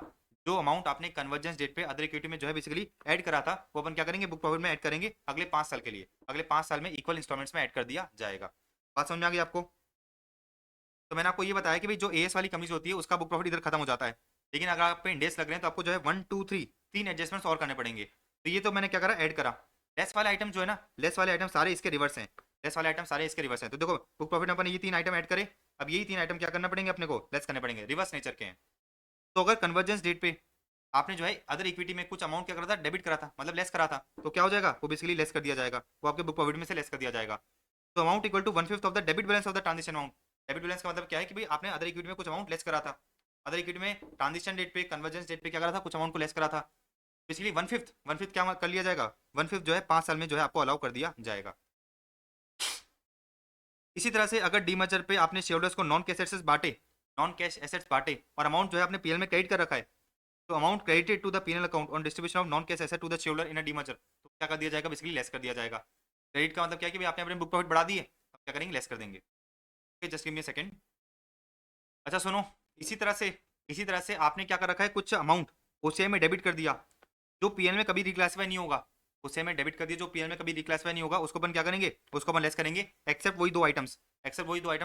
जो अमाउंट आपने कन्वर्जेंस डेट पे अदर इक्विटी में जो है बेसिकली ऐड करा था, वो अपन क्या करेंगे, बुक प्रॉफिट में ऐड करेंगे अगले 5 साल के लिए, अगले 5 साल में इक्वल इंस्टॉलमेंट्स में ऐड कर दिया जाएगा। बात समझ में आ गई आपको? तो मैंने आपको ये बताया कि भाई जो एएस वाली कमीज होती है उसका बुक प्रॉफिट इधर खत्म हो जाता है, लेकिन अगर आप पे इंडेक्स लग रहे हैं तो आपको जो है 1 2 3 तीन एडजस्टमेंट्स और करने पड़ेंगे। तो ये तो मैंने क्या करा, ऐड करा। लेस वाले आइटम जो है ना, लेस वाले आइटम सारे इसके रिवर्स हैं, लेस वाले आइटम सारे इसके रिवर्स हैं। तो देखो बुक प्रॉफिट में अपन ये 3 आइटम ऐड करें, अब यही 3 आइटम क्या करना पड़ेंगे अपने को, लेस करने पड़ेंगे, रिवर्स नेचर के हैं। तो अगर कन्वर्जेंस डेट पे आपने जो है अदर इक्विटी में कुछ अमाउंट क्या करा था, डेबिट करा था, मतलब लेस करा था, तो क्या हो जाएगा, वो बेसिकली लेस कर दिया जाएगा, वो आपके बुक प्रॉफिट में से लेस कर दिया जाएगा। तो amount equal to 1/5 of the debit balance of the transition amount. Debit balance का मतलब क्या है कि भाई आपने अदर इक्विटी में कुछ अमाउंट लेस करा था, अदर इक्विटी में ट्रांजिशन डेट पे कन्वर्जेंस डेट पे क्या करा था, कुछ अमाउंट को लेस करा था, बेसिकली 1/5 क्या कर लिया जाएगा, 1/5 जो है 5 साल में जो है आपको अलाउ कर दिया जाएगा। इसी तरह से अगर डीमर्जर पे आपने शेयरहोल्डर्स को नॉन कैश एसेट्स बांटे और अमाउंट जो है आपने पीएल में क्रेडिट कर रखा है, तो amount credited to the PL account on distribution of non cash asset to the shareholder in a demerger, तो क्या कर दिया जाएगा, बेसिकली लेस कर दिया जाएगा। क्रेडिट का मतलब क्या है कि भाई आपने अपने बुक प्रॉफिट बढ़ा दिए, अब क्या करेंगे, लेस कर देंगे। Just give me a second. अच्छा सुनो, इसी तरह से आपने क्या कर रखा है, कुछ अमाउंट ओसीआई में डेबिट कर दिया जो पीएल में कभी रिक्लासिफाई नहीं होगा, ओसीआई में डेबिट कर दिया जो पीएल में कभी रिक्लासिफाई नहीं होगा, उसको अपन क्या करेंगे, उसको अपन लेस करेंगे, एक्सेप्ट वही दो आइटम्स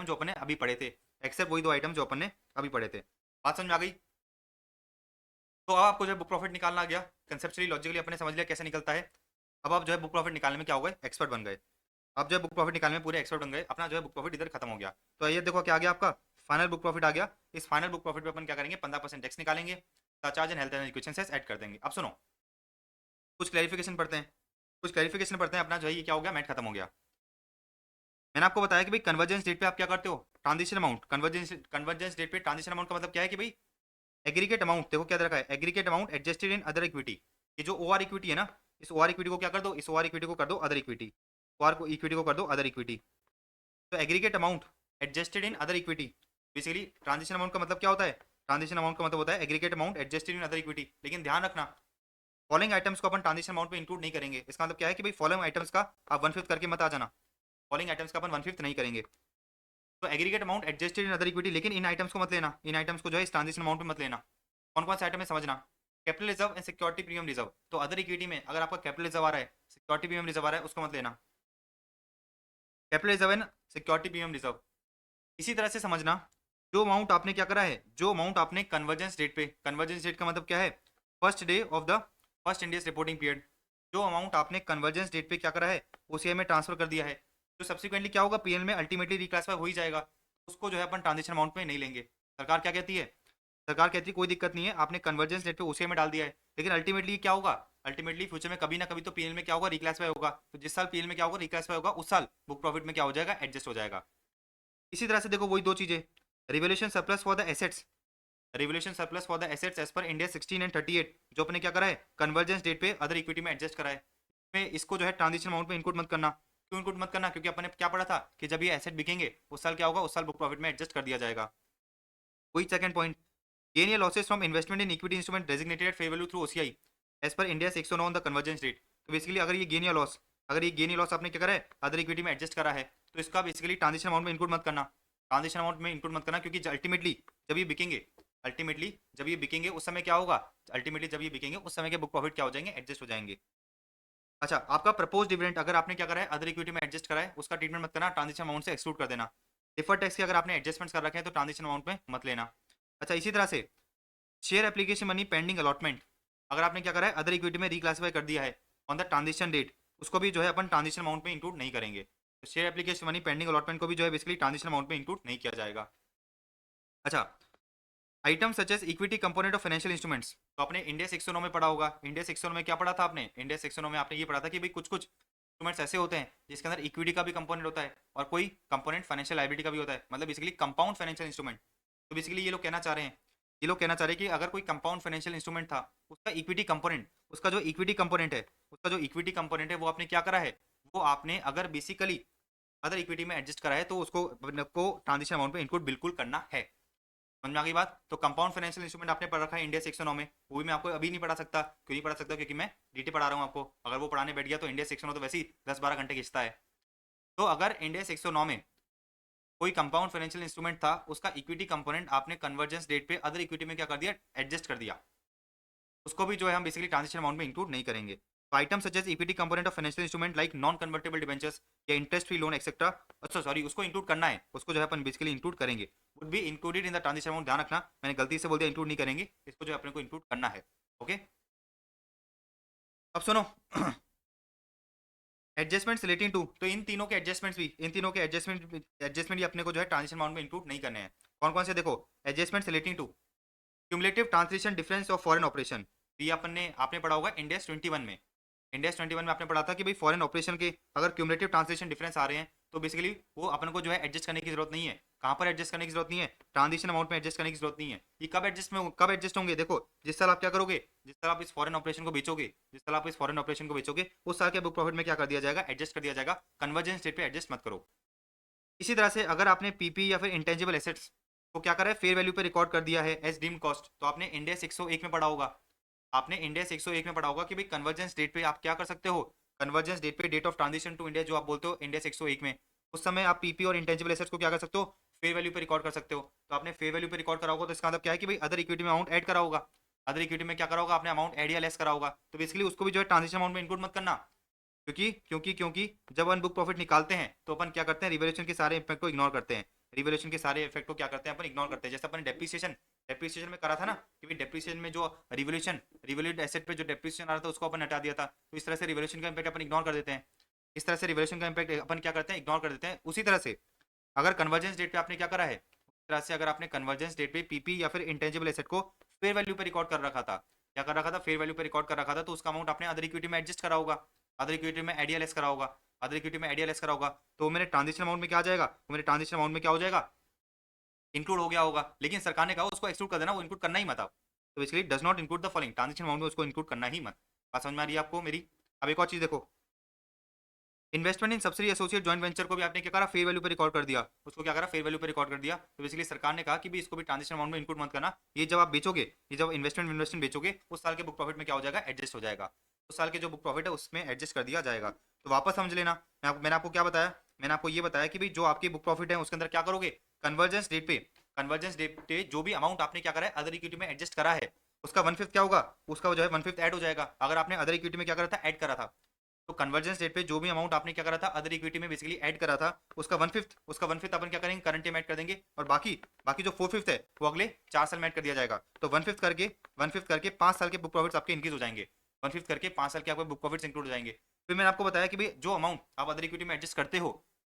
जो अपन ने अभी पढ़े थे, एक्सेप्ट वही दो आइटम जो अपन ने अभी पढ़े थे। बात समझ में आ गई? तो अब आपको जो है बुक प्रॉफिट निकालना आ गया, कंसेप्चुअली लॉजिकली अपने समझ लिया कैसे निकलता है। अब आप जो है बुक प्रॉफिट निकालने में क्या हो गए, एक्सपर्ट बन गए। अब जो है बुक प्रॉफिट निकालने में पूरे एक्सपर्ट बन गए, अपना जो है बुक प्रॉफिट इधर खत्म हो गया। तो ये देखो क्या आ गया आपका, फाइनल बुक प्रॉफिट आ गया। इस फाइनल बुक प्रॉफिट पे अपन क्या करेंगे, 15% टैक्स निकालेंगे, charge and health and education cess add कर देंगे। अब सुनो, कुछ क्लैरिफिकेशन पढ़ते हैं, अपना जो है ये क्या हो गया, मैट खत्म हो गया। मैंने आपको बताया कि भाई कन्वर्जेंस डेट पे आप क्या करते हो, ट्रांजिशन अमाउंट, कन्वर्जेंस डेट पे ट्रांजिशन अमाउंट का मतलब क्या है कि भाई एग्रीगेट अमाउंट, देखो क्या दे रखा है, aggregate amount adjusted in other equity. ये जो ओआर इक्विटी है ना, इस ओआर इक्विटी को क्या कर दो, इस ओआर इक्विटी को कर दो अदर इक्विटी, ओआर को इक्विटी को कर दो अदर इक्विटी। तो aggregate amount adjusted in other equity, basically transition amount का मतलब क्या होता है, ट्रांजिशन अमाउंट का मतलब होता है aggregate amount adjusted in other equity. लेकिन ध्यान रखना, फॉलोइंग आइटम्स को अपन ट्रांजिशन अमाउंट में इंक्लूड नहीं करेंगे। इसका मतलब क्या है कि भाई फॉलोइंग आइटम्स का आप 1/5 करके मत आ जाना, फॉलोइंग आइटम्स का अपन 1/5 नहीं करेंगे। तो aggregate amount adjusted in other equity, लेकिन इन आइटम्स को मत लेना, इन आइटम्स को जो है इस ट्रांजिशन अमाउंट में मत लेना। कौन कौन से आइटम है समझना, capital reserve and security premium reserve. तो अदर इक्विटी में अगर आपका कैपिटल रिजर्व आ रहा है, सिक्योरिटी प्रीमियम रिजर्व आ रहा है, उसको मत लेना, capital reserve and security premium reserve. इसी तरह से समझना, जो अमाउंट आपने क्या करा है, जो अमाउंट आपने कन्वर्जेंस डेट पे, कन्वर्जेंस डेट का मतलब क्या है, first day of the first Indians reporting period, जो अमाउंट आपने कन्वर्जेंस डेट पे क्या करा है, ओसीआई में ट्रांसफर कर दिया है, तो सब्सिक्वेंटली क्या होगा, पीएल में अल्टीमेटली रिक्लासिफाई हो ही जाएगा, उसको जो है अपन ट्रांजेक्शन अमाउंट में नहीं लेंगे। सरकार क्या कहती है, सरकार कहती है कोई दिक्कत नहीं है, आपने कन्वर्जेंस डेट पे ओसीआई में डाल दिया है, लेकिन अल्टीमेटली क्या होगा, अल्टीमेटली फ्यूचर में कभी ना कभी तो पीएल में क्या होगा, रिक्लासिफाई होगा, तो जिस साल पीएल में क्या होगा, रिक्लासिफाई होगा, उस साल बुक प्रॉफिट में क्या हो जाएगा, एडजस्ट हो जाएगा। इसी तरह से देखो वही दो चीजें, revaluation surplus for the assets, revaluation surplus for the assets as per India 16 and 38, जो अपने क्या करा है, कन्वर्जेंस डेट पे अदर इक्विटी में एडजस्ट करा है, में इसको जो है ट्रांजिशन अमाउंट में इनपुट मत करना। क्यों इनपुट मत करना, क्योंकि अपने क्या पढ़ा था कि जब ये एसेट बिकेंगे उस साल क्या होगा, उस साल बुक प्रॉफिट में एडजस्ट कर दिया जाएगा। वही सेकंड पॉइंट, गेन या losses from investment in equity instrument designated at fair value through OCI as per India 609 on the convergence date. तो बेसिकली अगर ये गेन या लॉस, अगर ये गेन या लॉस आपने क्या करा है, अदर इक्विटी में एडजस्ट करा है, तो इसका बेसिकली ट्रांजिशन अमाउंट में इनपुट मत करना, ट्रांजिशन अमाउंट में इनपुट मत करना, क्योंकि अल्टीमेटली जब ये बिकेंगे उस समय क्या होगा, अल्टीमेटली जब ये बिकेंगे उस समय के बुक प्रॉफिट क्या हो जाएंगे, एडजस्ट हो जाएंगे। अच्छा, आपका प्रपोज डिविडेंड अगर आपने क्या करा है, अदर इक्विटी में एडजस्ट करा है, उसका ट्रीटमेंट मत करना, ट्रांजिशन अमाउंट से एक्सक्लूड कर देना। डिफर टैक्स के अगर आपने एडजस्टमेंट्स कर रखे हैं तो ट्रांजिशन अमाउंट में मत लेना। अच्छा, इसी तरह से share application money pending allotment, अगर आपने क्या करा है, अदर इक्विटी में रिक्लासिफाई कर दिया है ऑन द ट्रांजिशन डेट, उसको भी जो है अपन ट्रांजिशन अमाउंट में इंक्लूड नहीं करेंगे। तो share application money pending allotment को भी जो है बेसिकली ट्रांजिशन अमाउंट में इंक्लूड नहीं किया जाएगा। अच्छा, item such as equity component of financial instruments, तो आपने इंडिया 609 में पढ़ा होगा, इंडिया 609 में क्या पढ़ा था आपने, इंडिया 609 में आपने ये पढ़ा था कि भाई कुछ कुछ इंस्ट्रूमेंट्स ऐसे होते हैं जिसके अंदर इक्विटी का भी कंपोनेंट होता है और कोई कंपोनेंट फाइनेंशियल लायबिलिटी का भी होता है, मतलब बेसिकली कंपाउंड फाइनेंशियल इंस्ट्रूमेंट। तो बेसिकली ये लोग कहना चाह रहे हैं, ये लोग कहना चाह रहे हैं कि अगर कोई कंपाउंड फाइनेंशियल इंस्ट्रूमेंट था, उसका इक्विटी कंपोनेंट, उसका जो इक्विटी कंपोनेंट है, उसका जो इक्विटी कंपोनेंट है वो आपने क्या करा है, वो आपने अगर बेसिकली अदर इक्विटी में एडजस्ट करा है तो उसको को ट्रांजिशन अमाउंट में इंक्लूड बिल्कुल करना है। समझ में आ गई बात? तो कंपाउंड फाइनेंशियल इंस्ट्रूमेंट आपने पढ़ रखा है इंडिया 609 में, वो भी मैं आपको अभी नहीं पढ़ा सकता। क्यों नहीं पढ़ा सकता? क्योंकि मैं डीटी पढ़ा रहा हूँ आपको। अगर वो पढ़ाने बैठ गया तो इंडिया 609 तो वैसे ही 10-12 घंटे खींचता है। तो अगर इंडिया 609 में कोई कंपाउंड फाइनेंशियल इंस्ट्रूमेंट था, उसका इक्विटी कंपोनेंट आपने कन्वर्जेंस डेट पे अदर इक्विटी में क्या कर दिया, एडजस्ट कर दिया, उसको भी जो है हम बेसिकली ट्रांजेक्शन अमाउंट में इंक्लूड नहीं करेंगे। तो item such as equity component of financial instrument like non convertible debentures या इंटरेस्ट फ्री लोन एक्सेट्रा, अच्छा सॉरी, उसको इंक्लूड करना है, उसको जो है अपन बेसिकली इंक्लूड करेंगे, would be included in the transaction amount. ध्यान रखना, मैंने गलती से बोल दिया इंक्लूड नहीं करेंगे, इसको जो है अपने को इंक्लूड करना है। ओके, अब सुनो एडजस्टमेंट्स रिलेटिंग टू, तो इन तीनों के एडजस्टमेंट्स भी, इन तीनों के एडजस्टमेंट भी अपने को जो है ट्रांजिशन अमाउंट में इंक्लूड नहीं करने हैं। कौन कौन से? देखो, adjustments relating to cumulative translation difference of foreign operation, ये अपन ने आपने पढ़ा होगा इंडेक्स 21 में। इंडेक्स 21 में आपने पढ़ा था कि भाई फॉरेन ऑपरेशन के अगर क्यूमुलेटिव ट्रांसलेशन डिफरेंस आ रहे हैं तो बेसिकली वो अपन को जो है एडजस्ट करने की जरूरत नहीं है। कहाँ पर एडजस्ट करने की जरूरत नहीं है? ट्रांजिशन अमाउंट में एडजस्ट करने की जरूरत नहीं है। ये कब एडजस्ट होंगे? देखो, जिस साल आप क्या करोगे, जिस साल आप इस फॉरेन ऑपरेशन को बेचोगे, जिस साल आप इस फॉरेन ऑपरेशन को बेचोगे, उस साल के बुक प्रॉफिट में क्या कर दिया जाएगा, एडजस्ट कर दिया जाएगा। कन्वर्जेंस डेट पे एडजस्ट मत करो। इसी तरह से अगर आपने पीपी या फिर इंटेंजिबल एसेट्स को क्या करा है, फेयर वैल्यू पे रिकॉर्ड कर दिया है एज डीम्ड कॉस्ट, तो आपने इंडेक्स 101 में पढ़ा होगा, आपने इंडेक्स 101 में पढ़ा होगा कि भाई कन्वर्जेंस डेट पे आप क्या कर सकते हो, कन्वर्जेंस डेट पे, date of transition to India जो आप बोलते हो इंडेक्स 101 में, उस समय आप पीपी और इंटेंजिबल एसेट्स को क्या कर सकते हो, फेयर वैल्यू पे रिकॉर्ड कर सकते हो। तो आपने फेयर वैल्यू पे रिकॉर्ड करा होगा तो इसका मतलब क्या है कि भाई अदर इक्विटी में अमाउंट ऐड करा होगा, अदर इक्विटी में क्या करा होगा आपने, अमाउंट ऐड या लेस करा होगा, तो बेसिकली उसको भी जो है ट्रांजिशन अमाउंट में इंक्लूड मत करना। क्योंकि क्योंकि क्योंकि जब अपन बुक प्रॉफिट निकालते हैं तो अपन क्या करते हैं, रिवैल्यूएशन के सारे इफेक्ट को इग्नोर करते हैं, रिवैल्यूएशन के सारे इफेक्ट को क्या करते हैं, अपन इग्नोर करते हैं। जैसे अपन डेप्रिसिएशन में करा था ना कि भाई डेप्रिसिएशन में जो रिवैल्यूड एसेट पे जो डेप्रिसिएशन आ रहा था उसको अपन हटा दिया था, तो इस तरह से रिवैल्यूएशन का इम्पैक्ट अपन इग्नोर कर देते हैं। इस तरह से रिवैल्यूएशन का इम्पैक्ट अपन क्या करते हैं, इग्नोर कर देते हैं। उसी तरह से अगर कन्वर्जेंस डेट पे आपने क्या करा है, उस तरह से अगर आपने कन्वर्जेंस डेट पे पीपी या फिर इंटेंजिबल एसेट को फेयर वैल्यू पे रिकॉर्ड कर रखा था, क्या कर रखा था, फेयर वैल्यू पे रिकॉर्ड कर रखा था, तो उसका अमाउंट आपने अदर इक्विटी में एडजस्ट करा होगा, अदर इक्विटी में एडीएलएस करा होगा, अदर इक्विटी में एडीएलएस करा होगा, तो मेरे ट्रांजिशन अमाउंट में क्या आ जाएगा, वो मेरे ट्रांजिशन अमाउंट में क्या हो जाएगा, इंक्लूड हो गया होगा। लेकिन सरकार ने कहा उसको एक्सक्लूड कर देना, वो इंक्लूड करना ही मत आप। तो basically does not include the following, transition amount में उसको इंक्लूड करना ही मत। बात समझ में आ रही है आपको मेरी? अब एक और चीज देखो, इन्वेस्टमेंट इन सब्सिडी एसोसिएट जॉइंट वेंचर को भी आपने क्या करा, फेयर वैल्यू पे रिकॉर्ड कर दिया, उसको क्या करा, फेयर वैल्यू पे रिकॉर्ड कर दिया। तो बेसिकली सरकार ने कहा कि भी इसको भी ट्रांजेक्शन अमाउंट में इंक्लूड मत करना, ये जब आप बेचोगे, ये जब इन्वेस्टमेंट बेचोगे उस साल के बुक प्रॉफिट में क्या हो जाएगा, एडजस्ट हो जाएगा, उस साल के जो बुक प्रॉफिट है उसमें एडजस्ट कर दिया जाएगा। तो वापस समझ लेना, मैंने आपको क्या बताया, मैंने आपको ये बताया कि भाई जो आपकी बुक प्रॉफिट है उसके अंदर क्या करोगे, कन्वर्जेंस डेट पे, कन्वर्जेंस डेट पे जो भी अमाउंट आपने क्या करा है अदर इक्विटी में एडजस्ट करा है, उसका 1/5 क्या होगा, उसका जो है 1/5 ऐड हो जाएगा। अगर आपने अदर इक्विटी में क्या करा था, ऐड करा था, तो कन्वर्जेंस डेट पे जो भी अमाउंट आपने क्या करा था, अदर इक्विटी में बेसिकली ऐड करा था, उसका 1/5 अपन क्या करेंगे, करंट में ऐड कर देंगे, और बाकी बाकी जो 4/5 है वो अगले 4 साल में ऐड कर दिया जाएगा। तो 1/5 करके 5 साल के बुक प्रॉफिट्स आपके इंक्रीज हो जाएंगे, 1/5 करके 5 साल के आपके बुक प्रॉफिट्स इंक्लूड हो जाएंगे। फिर मैंने आपको बताया कि भाई जो अमाउंट आप अदर इक्विटी में एडजस्ट करते हो,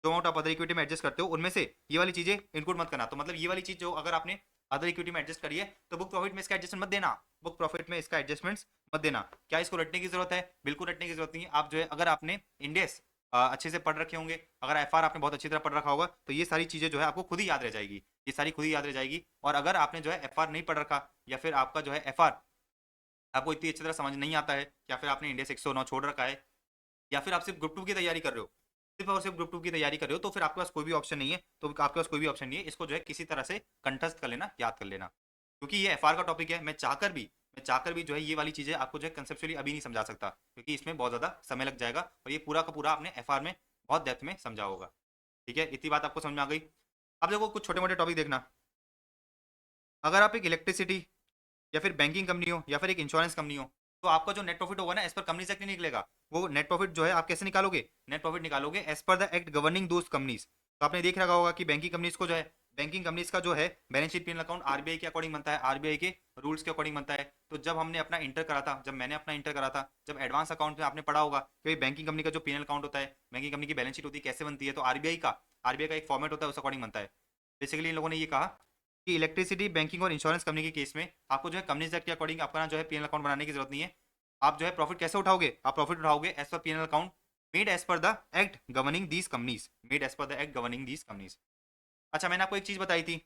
जो अमाउंट आप अदर इक्विटी में एडजस्ट करते हो उनमें से ये वाली चीजें इंक्लूड मत करना। तो मतलब ये वाली चीज जो अगर आपने अदर इक्विटी में एडजस्ट करी है तो बुक प्रॉफिट में इसका एडजस्टमेंट मत देना, बुक प्रॉफिट में इसका एडजस्टमेंट मत देना। क्या इसको रटने की जरूरत है? बिल्कुल रटने की जरूरत नहीं है। आप जो है अगर आपने इंडेक्स अच्छे से पढ़ रखे होंगे, अगर एफआर आपने बहुत अच्छी तरह पढ़ रखा होगा तो ये सारी चीजें जो है आपको खुद ही याद रह जाएगी, ये सारी खुद ही याद रह जाएगी। और अगर आपने जो है एफआर नहीं पढ़ रखा, या फिर आपका जो है एफआर आपको इतनी अच्छी तरह समझ नहीं आता है, या फिर आपने इंडेक्स 109 छोड़ रखा है, या फिर आप सिर्फ ग्रुप 2 की तैयारी कर रहे हो, सिर्फ और सिर्फ ग्रुप 2 की तैयारी कर रहे हो, तो फिर आपके पास कोई भी ऑप्शन नहीं है, तो आपके पास कोई भी ऑप्शन नहीं है, इसको जो है किसी तरह से कंठस्थ कर लेना, याद कर लेना। क्योंकि ये एफआर का टॉपिक है, मैं चाहकर भी जो है ये वाली चीजें आपको जो है कंसेप्चुअली अभी नहीं समझा सकता, क्योंकि इसमें बहुत ज्यादा समय लग जाएगा, और ये पूरा का पूरा आपने एफआर में बहुत डेप्थ में समझा होगा। ठीक है, इतनी बात आपको समझ में आ गई। अब देखो कुछ छोटे मोटे टॉपिक देखना, अगर आप एक इलेक्ट्रिसिटी या फिर बैंकिंग कंपनी हो या फिर एक इंश्योरेंस कंपनी हो, तो आपका जो नेट प्रॉफिट होगा ना एज पर कंपनीज एक्ट नहीं निकलेगा। वो नेट प्रॉफिट जो है आप कैसे निकालोगे, नेट प्रॉफिट निकालोगे as per the act governing those companies. तो आपने देख रखा होगा कि बैंकिंग कंपनीज को जो है, बैंकिंग कंपनीज का जो है balance sheet PNL account RBI के अकॉर्डिंग बनता है, आरबीआई के रूल्स के अकॉर्डिंग बनता है। तो जब हमने अपना इंटर करा था, जब मैंने अपना इंटर करा था, जब एडवांस अकाउंट में आपने पढ़ा होगा कि बैंकिंग कंपनी का जो पीएनएल अकाउंट होता है, बैंकिंग कंपनी की बैलेंस शीट होती है, कैसे बनती है, तो आरबीआई का एक फॉर्मेट होता है, उस अकॉर्डिंग बनता है। बेसिकली इन लोगों ने ये कहा कि इलेक्ट्रिसिटी, बैंकिंग और इंश्योरेंस कंपनी के केस में आपको जो है कंपनीज एक्ट के अकॉर्डिंग आपका ना जो है पीएनएल अकाउंट बनाने की जरूरत नहीं है। आप जो है प्रॉफिट कैसे उठाओगे, आप प्रॉफिट उठाओगे as per PNL account, made as per the act governing these companies, made as per the act governing these companies. अच्छा, मैंने आपको एक चीज बताई थी,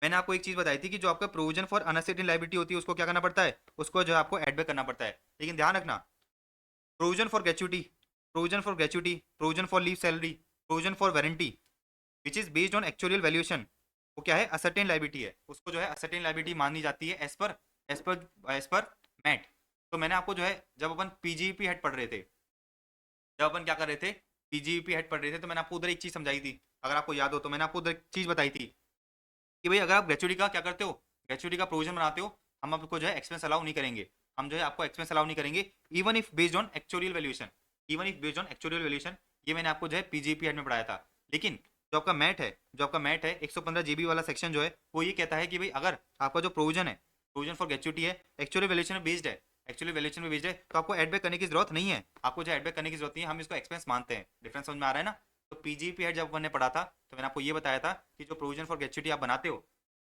मैंने आपको एक चीज बताई थी कि जो आपका प्रोविजन फॉर अनअसर्टेन लायबिलिटी होती है उसको क्या करना पड़ता है, उसको जो है आपको एडबैक करना पड़ता है। लेकिन ध्यान रखना, provision for gratuity, provision for gratuity, provision for leave salary, provision for warranty which is based on actual valuation, वो क्या है, असर्टेन लायबिलिटी है, उसको जो है असर्टेन लायबिलिटी मानी जाती है एज पर मैट। तो मैंने आपको जो है जब अपन पीजीपी हेड पढ़ रहे थे, जब अपन क्या कर रहे थे, पीजीपी हेड पढ़ रहे थे, तो मैंने आपको उधर एक चीज समझाई थी, अगर आपको याद हो तो मैंने आपको उधर एक चीज बताई थी कि भाई अगर आप ग्रेचुटी का क्या करते हो, ग्रेचुटी का प्रोविजन बनाते हो, हम आपको जो है एक्सपेंस अलाउ नहीं करेंगे, हम जो है आपको एक्सपेंस अलाउ नहीं करेंगे, even if based on actual valuation, even if based on actual valuation. ये मैंने आपको जो है पीजीपी हेड में पढ़ाया था। लेकिन जो आपका मैट है, जो आपका मैट है 115 जीबी वाला सेक्शन जो है, वो ये कहता है कि भाई अगर आपका जो प्रोविजन है, प्रोविजन फॉर ग्रेचुटी है, एक्चुअल वैल्यूएशन में बेस्ड है, एक्चुअली वैल्यूएशन में बेस्ड है, तो आपको एडबैक करने की जरूरत नहीं है, आपको जो एडबैक करने की जरूरत नहीं है, हम इसको एक्सपेंस मानते हैं। डिफरेंस समझ में आ रहा है ना? तो पीजीपी हेड जब अपन ने पढ़ा था तो मैंने आपको ये बताया था कि जो प्रोविजन फॉर ग्रेचुटी आप बनाते हो,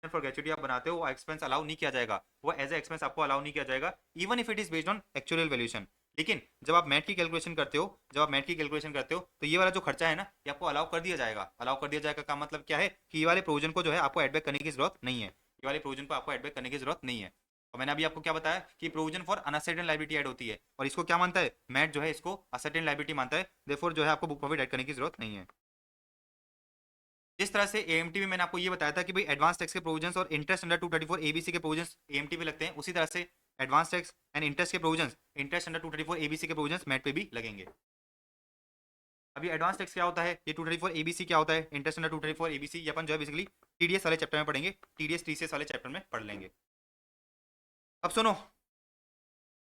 फॉर ग्रेचुटी आप बनाते हो, वो एक्सपेंस अलाउ नहीं किया जाएगा, वो एज ए एक्सपेंस आपको अलाउ नहीं किया जाएगा, even if it is based on actual valuation. लेकिन जब आप मैट की कैलकुलेशन करते हो, जब आप मैट की कैलकुलेशन करते हो, तो ये वाला जो खर्चा है ना, ये आपको अलाउ कर दिया जाएगा। अलाउ कर दिया जाएगा का मतलब क्या है कि ये वाले प्रोविजन को जो है आपको एडबैक करने की जरूरत नहीं है, ये वाले प्रोविजन को आपको एडबैक करने की जरूरत नहीं है। और मैंने अभी आपको क्या बताया कि provision for uncertain liability add होती है, और इसको क्या मानता है, मैट जो है इसको असर्टेन लायबिलिटी मानता है, देयरफॉर जो है आपको बुक प्रॉफिट ऐड करने की जरूरत नहीं है। जिस तरह से एएमटी में मैंने आपको ये बताया था कि भाई एडवांस टैक्स के प्रोविजंस और इंटरेस्ट अंडर 234 एबीसी के प्रोविजंस एएमटी पे लगते हैं, उसी तरह से एडवांस टैक्स एंड इंटरेस्ट के प्रोविजंस, इंटरेस्ट अंडर 234 एबीसी के प्रोविजंस मैट पे भी लगेंगे। अभी एडवांस टैक्स क्या होता है, ये 234 एबीसी क्या होता है, इंटरेस्ट अंडर 234 एबीसी, ये अपन जो है बेसिकली टीडीएस वाले चैप्टर में पढ़ेंगे, टीडीएस टीसीएस वाले चैप्टर में पढ़ लेंगे। अब सुनो,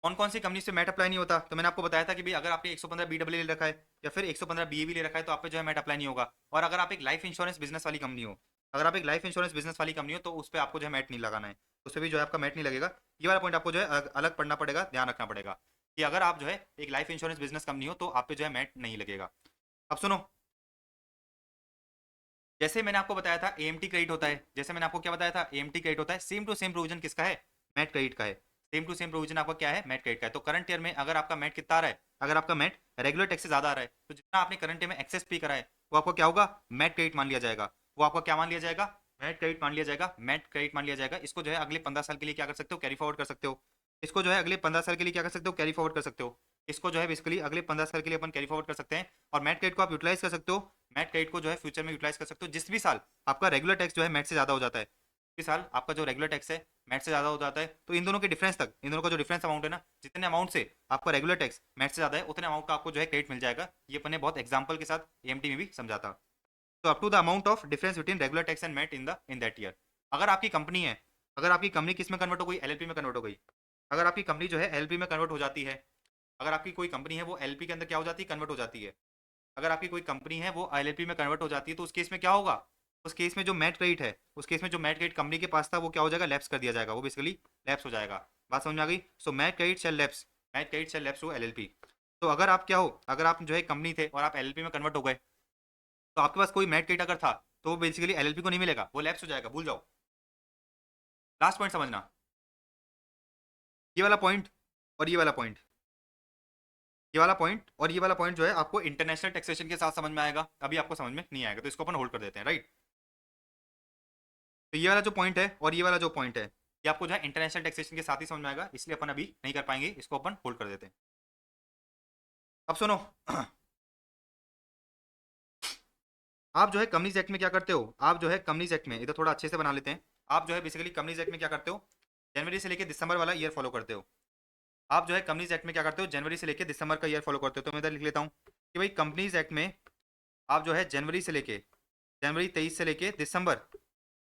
कौन कौन सी कंपनी से मैट अप्लाई नहीं होता, तो मैंने आपको बताया था कि भाई अगर आपने 115 बीडब्ल्यू ले रखा है या फिर 115 बीए भी ले रखा है तो आप पे जो है मैट अप्लाई नहीं होगा। और अगर आप एक लाइफ इंश्योरेंस बिजनेस वाली कंपनी हो, अगर आप एक लाइफ इंश्योरेंस बिजनेस वाली कंपनी हो तो उस पर आपको जो है मैट नहीं लगाना है, उस पर भी जो है आपका मैट नहीं लगेगा। ये वाला पॉइंट आपको जो है अलग अलग पढ़ना पड़ेगा, ध्यान रखना पड़ेगा कि अगर आप जो है एक लाइफ इंश्योरेंस बिजनेस कंपनी हो तो आप पे जो है मैट नहीं लगेगा। अब सुनो, जैसे मैंने आपको बताया था एएमटी क्रेडिट होता है, जैसे मैंने आपको क्या बताया था एएमटी क्रेडिट होता है, सेम टू सेम प्रोविजन किसका है, मैट क्रेडिट का है। सेम टू सेम प्रोविजन आपका क्या है, मैट क्रेडिट का है। तो करंट ईयर में अगर आपका मैट कितना आ रहा है, अगर आपका मैट रेगुलर टैक्स से ज्यादा आ रहा है, तो जितना आपने करंट ईयर में एक्सेस पे करा है वो आपको क्या होगा, मैट क्रेडिट मान लिया जाएगा। वो आपको क्या मान लिया जाएगा, मैट क्रेडिट मान लिया जाएगा, मैट क्रेडिट मान लिया जाएगा। इसको जो है अगले 15 साल के लिए क्या कर सकते हो, कैरी फॉरवर्ड कर सकते हो। इसको जो है अगले 15 साल के लिए क्या कर सकते हो, कैरी फॉरवर्ड कर सकते हो। इसको जो है बेसिकली अगले 15 साल के लिए अपन कैरी फॉरवर्ड कर सकते हैं। और मैट क्रेडिट को आप यूटिलाइज कर सकते हो, मैट क्रेडिट को जो है फ्यूचर में यूटिलाइज कर सकते हो जिस भी साल आपका रेगुलर टैक्स जो है मैट से ज्यादा हो जाता है, इस साल आपका जो रेगुलर टैक्स है मैट से ज्यादा हो जाता है, तो इन दोनों के डिफरेंस तक, इन दोनों का जो डिफरेंस अमाउंट है ना, जितने अमाउंट से आपका रेगुलर टैक्स मैट से ज्यादा है उतने अमाउंट का आपको जो है क्रेडिट मिल जाएगा। ये अपने बहुत एग्जांपल के साथ एएमटी में भी समझाता। तो up to the amount of difference between regular tax and MAT in that year. अगर आपकी कंपनी है, अगर आपकी कंपनी किस में कन्वर्ट हो गई, एलएलपी में कन्वर्ट हो गई, अगर आपकी कंपनी जो है एलएलपी में कन्वर्ट हो जाती है, अगर आपकी कोई कंपनी है वो एलएलपी के अंदर क्या हो जाती है, कन्वर्ट हो जाती है, अगर आपकी कोई कंपनी है वो एलएलपी में कन्वर्ट हो जाती है, तो उस केस में क्या होगा, उस केस में जो मैट क्रेडिट है, उस केस में जो मैट क्रेडिट कंपनी के पास था वो क्या हो जाएगा, लैप्स कर दिया जाएगा, वो बेसिकली लैप्स हो जाएगा। बात समझ में आ गई? So MAT credit shall lapse, MAT credit shall lapse to LLP. तो अगर आप क्या हो, अगर आप जो है कंपनी थे और आप एलएलपी में कन्वर्ट हो गए, तो आपके पास कोई मैट क्रेडिट अगर था तो वो बेसिकली एलएलपी को नहीं मिलेगा, वो लैप्स हो जाएगा, भूल जाओ। लास्ट पॉइंट समझना, ये वाला पॉइंट और ये वाला पॉइंट, ये वाला पॉइंट और ये वाला पॉइंट जो है आपको इंटरनेशनल टैक्सेशन के साथ समझ में आएगा, अभी आपको समझ में नहीं आएगा, तो इसको अपन होल्ड कर देते हैं, राइट। तो ये वाला जो पॉइंट है और ये वाला जो पॉइंट है ये आपको जो है इंटरनेशनल टैक्सेशन के साथ ही समझ में आएगा, इसलिए अपन अभी नहीं कर पाएंगे, इसको अपन होल्ड कर देते हैं। अब सुनो, आप जो है कंपनीज एक्ट में क्या करते हो, आप जो है कंपनीज एक्ट में, इधर थोड़ा अच्छे से बना लेते हैं, आप जो है बेसिकली कंपनीज एक्ट में क्या करते हो, जनवरी से लेकर दिसंबर वाला ईयर फॉलो करते हो। आप जो है कंपनीज एक्ट में क्या करते हो, जनवरी से लेकर दिसंबर का ईयर फॉलो करते हो। तो मैं इधर लिख लेता हूँ कि भाई कंपनीज एक्ट में आप जो है जनवरी से लेके, जनवरी 23 से लेके दिसंबर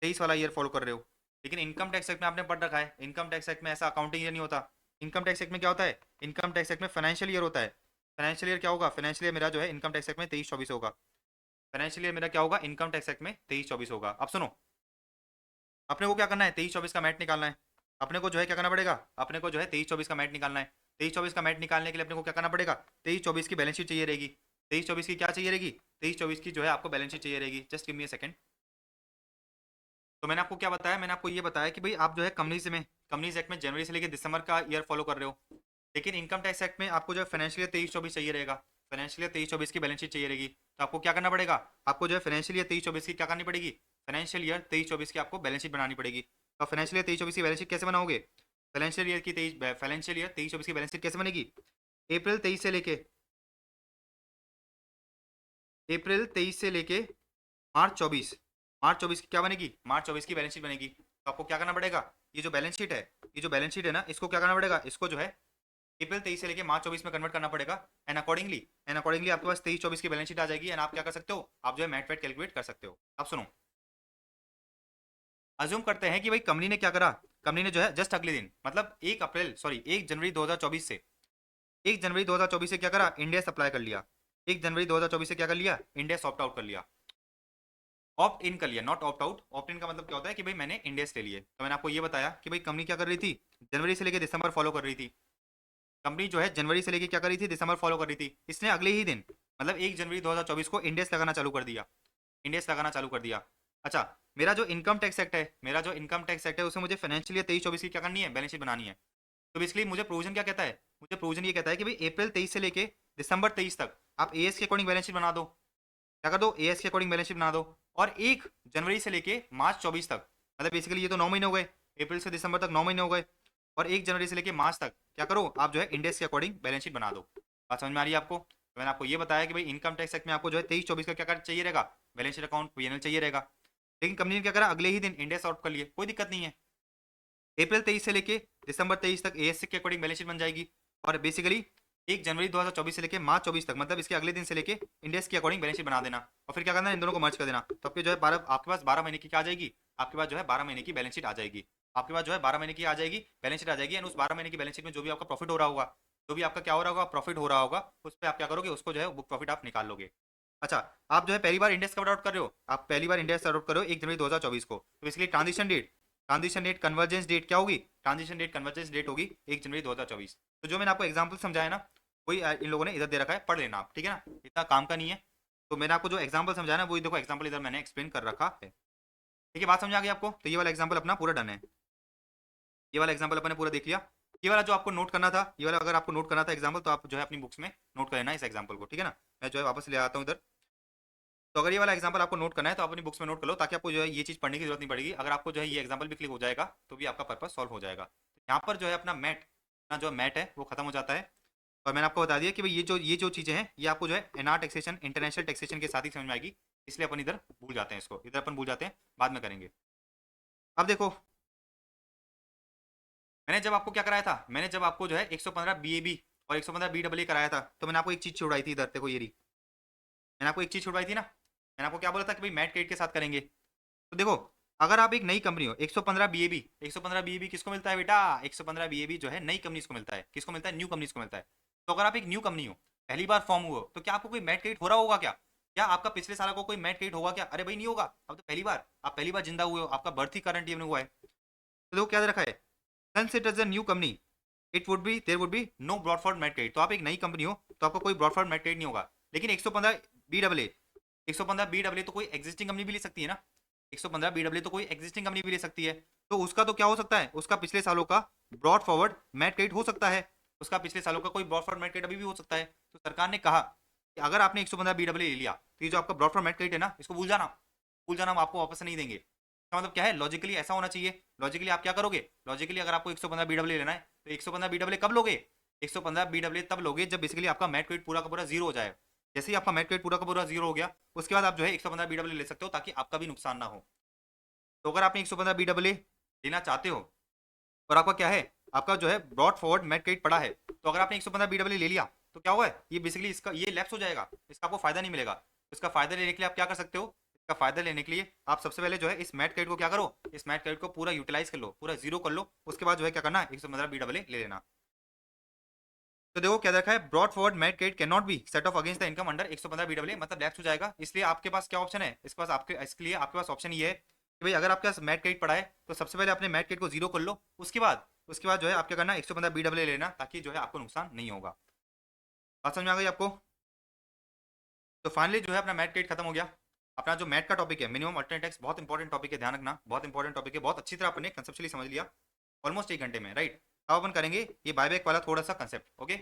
23 वाला ईयर फॉलो कर रहे हो। लेकिन इनकम टैक्स एक्ट में आपने पढ़ रखा है, इनकम टैक्स एक्ट में ऐसा अकाउंटिंग ईयर नहीं होता। इनकम टैक्स एक्ट में क्या होता है, इनकम टैक्स एक्ट में फाइनेंशियल ईयर होता है। फाइनेंशियल ईयर क्या होगा, फाइनेंशियल ईयर मेरा जो है इनकम टैक्स एक्ट में 23-24 होगा। फाइनेंशियल ईयर मेरा क्या होगा, इनकम टैक्स एक्ट में 23-24 होगा। अब सुनो, अपने को क्या करना है, 23-24 का मैट निकालना है। अपने को जो है क्या करना पड़ेगा, अपने को जो है 23-24 का मैट निकालना है। 23-24 का मैट निकालने के लिए अपने को क्या करना पड़ेगा, 23-24 की बैलेंस शीट चाहिए रहेगी। 23-24 की क्या चाहिए रहेगी, 23-24 की जो है आपको बैलेंस शीट चाहिए रहेगी। Just give me a second. तो मैंने आपको क्या बताया, मैंने आपको ये बताया कि भाई आप जो है कंपनीज में, कंपनीज एक्ट में जनवरी से लेकर दिसंबर का ईयर फॉलो कर रहे हो, लेकिन इनकम टैक्स एक्ट में आपको जो है फाइनेंशियल ईयर 23-24 चाहिए रहेगा। फाइनेंशियल ईयर 23-24 की बैलेंस शीट चाहिए रहेगी, तो आपको क्या करना पड़ेगा, आपको जो है फाइनेंशियल ईयर 23-24 की क्या करनी पड़ेगी, फाइनेंशियल ईयर 23-24 की आपको बैलेंस शीट बनानी पड़ेगी। तो फाइनेंशियल ईयर 23-24 की बैलेंस शीट कैसे बनाओगे, फाइनेंशियल ईयर 23-24 की बैलेंस शीट कैसे बनेगी, अप्रैल 23 से लेके मार्च 24 की क्या बनेगी, मार्च 24 की बैलेंस शीट बनेगी। तो आपको क्या करना पड़ेगा, ये जो बैलेंस शीट है, ये जो बैलेंस शीट है ना, इसको क्या करना पड़ेगा, इसको जो है अप्रैल 23 से लेके मार्च 24 में कन्वर्ट करना पड़ेगा। एंड अकॉर्डिंगली आपके पास 23-24 की बैलेंस शीट आ जाएगी। एंड आप क्या कर सकते हो, आप जो है मैट वेट कैलकुलेट कर सकते हो। अब सुनो, अज्यूम करते हैं कि भाई कंपनी ने क्या करा, कंपनी ने जो है जस्ट अगले दिन मतलब 1 जनवरी 2024 से 1 जनवरी 2024 से क्या करा, इंडिया सप्लाई कर लिया। 1 जनवरी 2024 से क्या कर लिया, इंडिया ऑप्ट आउट कर लिया, ऑप्ट इन कर लिया, नॉट ऑप्ट आउट। ऑप्ट इन का मतलब क्या होता है कि भाई मैंने इंडेक्स ले लिए। तो मैंने आपको ये बताया कि भाई कंपनी क्या कर रही थी, जनवरी से लेकर दिसंबर फॉलो कर रही थी। कंपनी जो है जनवरी से लेकर क्या कर रही थी, दिसंबर फॉलो कर रही थी। इसने अगले ही दिन मतलब 1 जनवरी 2024 को इंडेक्स लगाना चालू कर दिया, इंडेक्स लगाना चालू कर दिया। अच्छा, मेरा जो इनकम टैक्स एक्ट है, उसमें मुझे फाइनेंशियल ईयर 23-24 की क्या करनी है, बैलेंस शीट बनानी है। तो बेसिकली मुझे प्रोविजन क्या कहता है, मुझे प्रोविजन ये कहता है कि भाई अप्रैल 23 से लेके दिसंबर 23 तक आप एएस के अकॉर्डिंग बैलेंस शीट बना दो। क्या कर दो, एएस के अकॉर्डिंग बैलेंस शीट बना दो। और 1 जनवरी से लेके मार्च 24 तक, मतलब बेसिकली ये तो 9 महीने हो गए, अप्रैल से दिसंबर तक 9 महीने हो गए। और 1 जनवरी से लेके मार्च तक क्या करो, आप जो है इंडेक्स के अकॉर्डिंग बैलेंस शीट बना दो। बात समझ में आ रही है आपको। तो मैंने आपको ये बताया कि भाई इनकम टैक्स एक्ट में आपको जो है 23-24 का क्या चाहिए रहेगा, बैलेंस शीट अकाउंट पीएनएल चाहिए रहेगा। लेकिन कंपनी ने क्या करा, अगले ही दिन इंडेक्स आउट कर लिए, कोई दिक्कत नहीं है। अप्रैल 23 से लेके दिसंबर 23 तक एएस के अकॉर्डिंग बैलेंस शीट बन जाएगी। और बेसिकली 1 जनवरी 2024 से लेके मार्च 24 तक मतलब इसके अगले दिन से लेके इंडेक्स के अकॉर्डिंग बैलेंस शीट बना देना। और फिर क्या करना है, इन दोनों को मर्ज कर देना। तो आपके जो है 12, आपके पास 12 महीने की क्या आ जाएगी, आपके पास जो है 12 महीने की बैलेंस शीट आ जाएगी। आपके पास जो है 12 महीने की आ जाएगी, बैलेंस शीट आ जाएगी। एंड उस 12 महीने की बैलेंस शीट में जो भी आपका प्रॉफिट हो रहा होगा, जो भी आपका क्या हो रहा होगा, प्रॉफिट हो रहा होगा, उस पर आप क्या करोगे, उसको जो है बुक प्रॉफिट आप निकाल लोगे। अच्छा, आप जो है पहली बार इंडेक्स कब आउट कर रहे हो, आप पहली बार इंडेक्स आउट कर रहे हो 1 जनवरी 2024 को। तो इसलिए ट्रांजिशन डेट कन्वर्जेंस डेट क्या होगी, ट्रांजिशन डेट कन्वर्जेंस डेट होगी 1 जनवरी 2024। तो जो मैंने आपको एग्जांपल समझाया ना, वही इन लोगों ने इधर दे रखा है, पढ़ लेना आप, ठीक है ना, इतना काम का नहीं है। तो मैंने आपको जो एग्जांपल समझाया ना, वही देखो एग्जांपल इधर मैंने एक्सप्लेन कर रखा है। ठीक है, बात समझ आ गई आपको। तो ये वाला एग्जांपल अपना पूरा डन है, ये वाला एग्जांपल अपने पूरा देख लिया। ये वाला जो आपको नोट करना था, ये वाला अगर आपको नोट करना था एग्जांपल, तो आप जो है अपनी बुक्स में नोट कर लेना इस एग्जांपल को, ठीक है ना। मैं जो है वापस ले आता हूँ इधर। तो अगर ये वाला एग्जांपल आपको नोट करना है तो आप अपनी बुक्स में नोट कर लो, ताकि आपको जो है ये चीज़ पढ़ने की जरूरत नहीं पड़ेगी। अगर आपको जो है ये एग्जांपल भी क्लिक हो जाएगा तो भी आपका पर्पस सॉल्व हो जाएगा। यहाँ पर जो है अपना मैट, अपना जो मैट है वो खत्म हो जाता है। और मैंने आपको बता दिया कि भाई ये जो चीज़ें हैं, ये आपको जो है एनआर टैक्सेशन, इंटरनेशनल टैक्सेशन के साथ ही समझ में आएगी। इसलिए अपन इधर भूल जाते हैं, इसको इधर अपन भूल जाते हैं, बाद में करेंगे। अब देखो, मैंने जब आपको क्या कराया था, मैंने जब आपको जो है 115 बीएबी और 115 बीडब्ल्यू कराया था, तो मैंने आपको एक चीज़ छुड़ाई थी, इधर देखो ये रही। मैंने आपको एक चीज़ छुड़वाई थी ना, मैंने आपको क्या बोला था कि भाई मैट क्रेडिट के साथ करेंगे। तो देखो, अगर आप एक नई कंपनी हो, 115 बीएबी, 115 बीएबी किसको मिलता है बेटा, 115 बीएबी जो है नई कंपनीज को मिलता है। किसको मिलता है, न्यू कंपनीज को मिलता है। तो अगर आप एक न्यू कंपनी हो, पहली बार फॉर्म हुआ हो, तो क्या आपको कोई मैट क्रेडिट हो रहा होगा क्या, क्या आपका पिछले साल को कोई मैट क्रेडिट होगा क्या, अरे भाई नहीं होगा। अब तो पहली बार, आप पहली बार जिंदा हुए हो, आपका बर्थ ही करंट ईयर में हुआ है। तो देखो क्या दे रखा है, since it is a new company there would be no brought forward MAT credit. तो आप एक नई कंपनी हो तो आपको कोई ब्रॉडफोर्ड मैट क्रेडिट नहीं होगा। लेकिन 115 बीडब्ल्यू, 115 बीडब्ल्यू तो कोई एग्जिस्टिंग कंपनी भी ले सकती है ना, 115 बीडब्ल्यू तो कोई एग्जिस्टिंग कंपनी भी ले सकती है। तो उसका तो क्या हो सकता है, उसका पिछले सालों का ब्रॉड फॉरवर्ड मैट क्रेडिट हो सकता है, उसका पिछले सालों का कोई ब्रॉड फॉरवर्ड मैट क्रेडिट अभी भी हो सकता है। तो सरकार ने कहा कि अगर आपने 115 बीडब्ल्यू ले लिया, तो ये जो आपका ब्रॉड फॉरवर्ड मैट क्रेडिट है ना, इसको भूल जाना, हम आपको वापस नहीं देंगे। इसका मतलब क्या है, लॉजिकली ऐसा होना चाहिए। लॉजिकली आप क्या करोगे, लॉजिकली अगर आपको 115 बीडब्ल्यू लेना है, तो 115 बीडब्ल्यू कब लोगे, 115 बीडब्ल्यू तब लोगे जब बेसिकली आपका मैट क्रेडिट पूरा का पूरा जीरो हो जाए। जैसे ही आपका मैट क्रेडिट पूरा का पूरा जीरो हो गया, उसके बाद आप जो है 115 बीडब्ल्यू ले सकते हो, ताकि आपका भी नुकसान ना हो। तो अगर आपने 115 बीडब्ल्यू लेना चाहते हो और आपका क्या है, आपका जो है ब्रॉड फॉरवर्ड मैट क्रेडिट पड़ा है, तो अगर आपने 115 बीडब्ल्यू ले लिया, तो क्या हुआ है, ये बेसिकली इसका ये लैप्स हो जाएगा, इसका आपको फायदा नहीं मिलेगा। इसका फायदा लेने के लिए आप क्या कर सकते हो, इसका फायदा लेने के लिए आप सबसे पहले जो है इस मैट क्रेडिट को क्या करो, इस मैट क्रेडिट को पूरा यूटिलाइज कर लो, पूरा जीरो कर लो। उसके बाद जो है क्या करना है, 115 बीडब्ल्यू ले लेना। तो देखो क्या देखा है, brought forward MAT credit can not be set off against the income under 115 BW, मतलब लैप्स हो जाएगा। इसलिए आपके पास क्या ऑप्शन है, इसके पास आपके इसके लिए आपके पास ऑप्शन ये है कि भाई अगर आपके पास मैट क्रेडिट पड़ा है, तो सबसे पहले अपने मैट क्रेडिट को जीरो कर लो। उसके बाद जो है आप क्या करना, 115 बीडब्ल्यू लेना, ताकि जो है आपको नुकसान नहीं होगा। बात समझ में आ गई आपको। तो फाइनली जो है अपना मैट क्रेडिट खत्म हो गया। अपना जो मैट का टॉपिक है, मिनिमम अल्टरनेट टैक्स, बहुत इंपॉर्टेंट टॉपिक है, ध्यान रखना, बहुत इंपॉर्टेंट टॉपिक है, बहुत अच्छी तरह अपने कंसेप्चुअली समझ लिया ऑलमोस्ट 1 घंटे में, राइट। अब अपन करेंगे ये बायबैक वाला थोड़ा सा कंसेप्ट, ओके।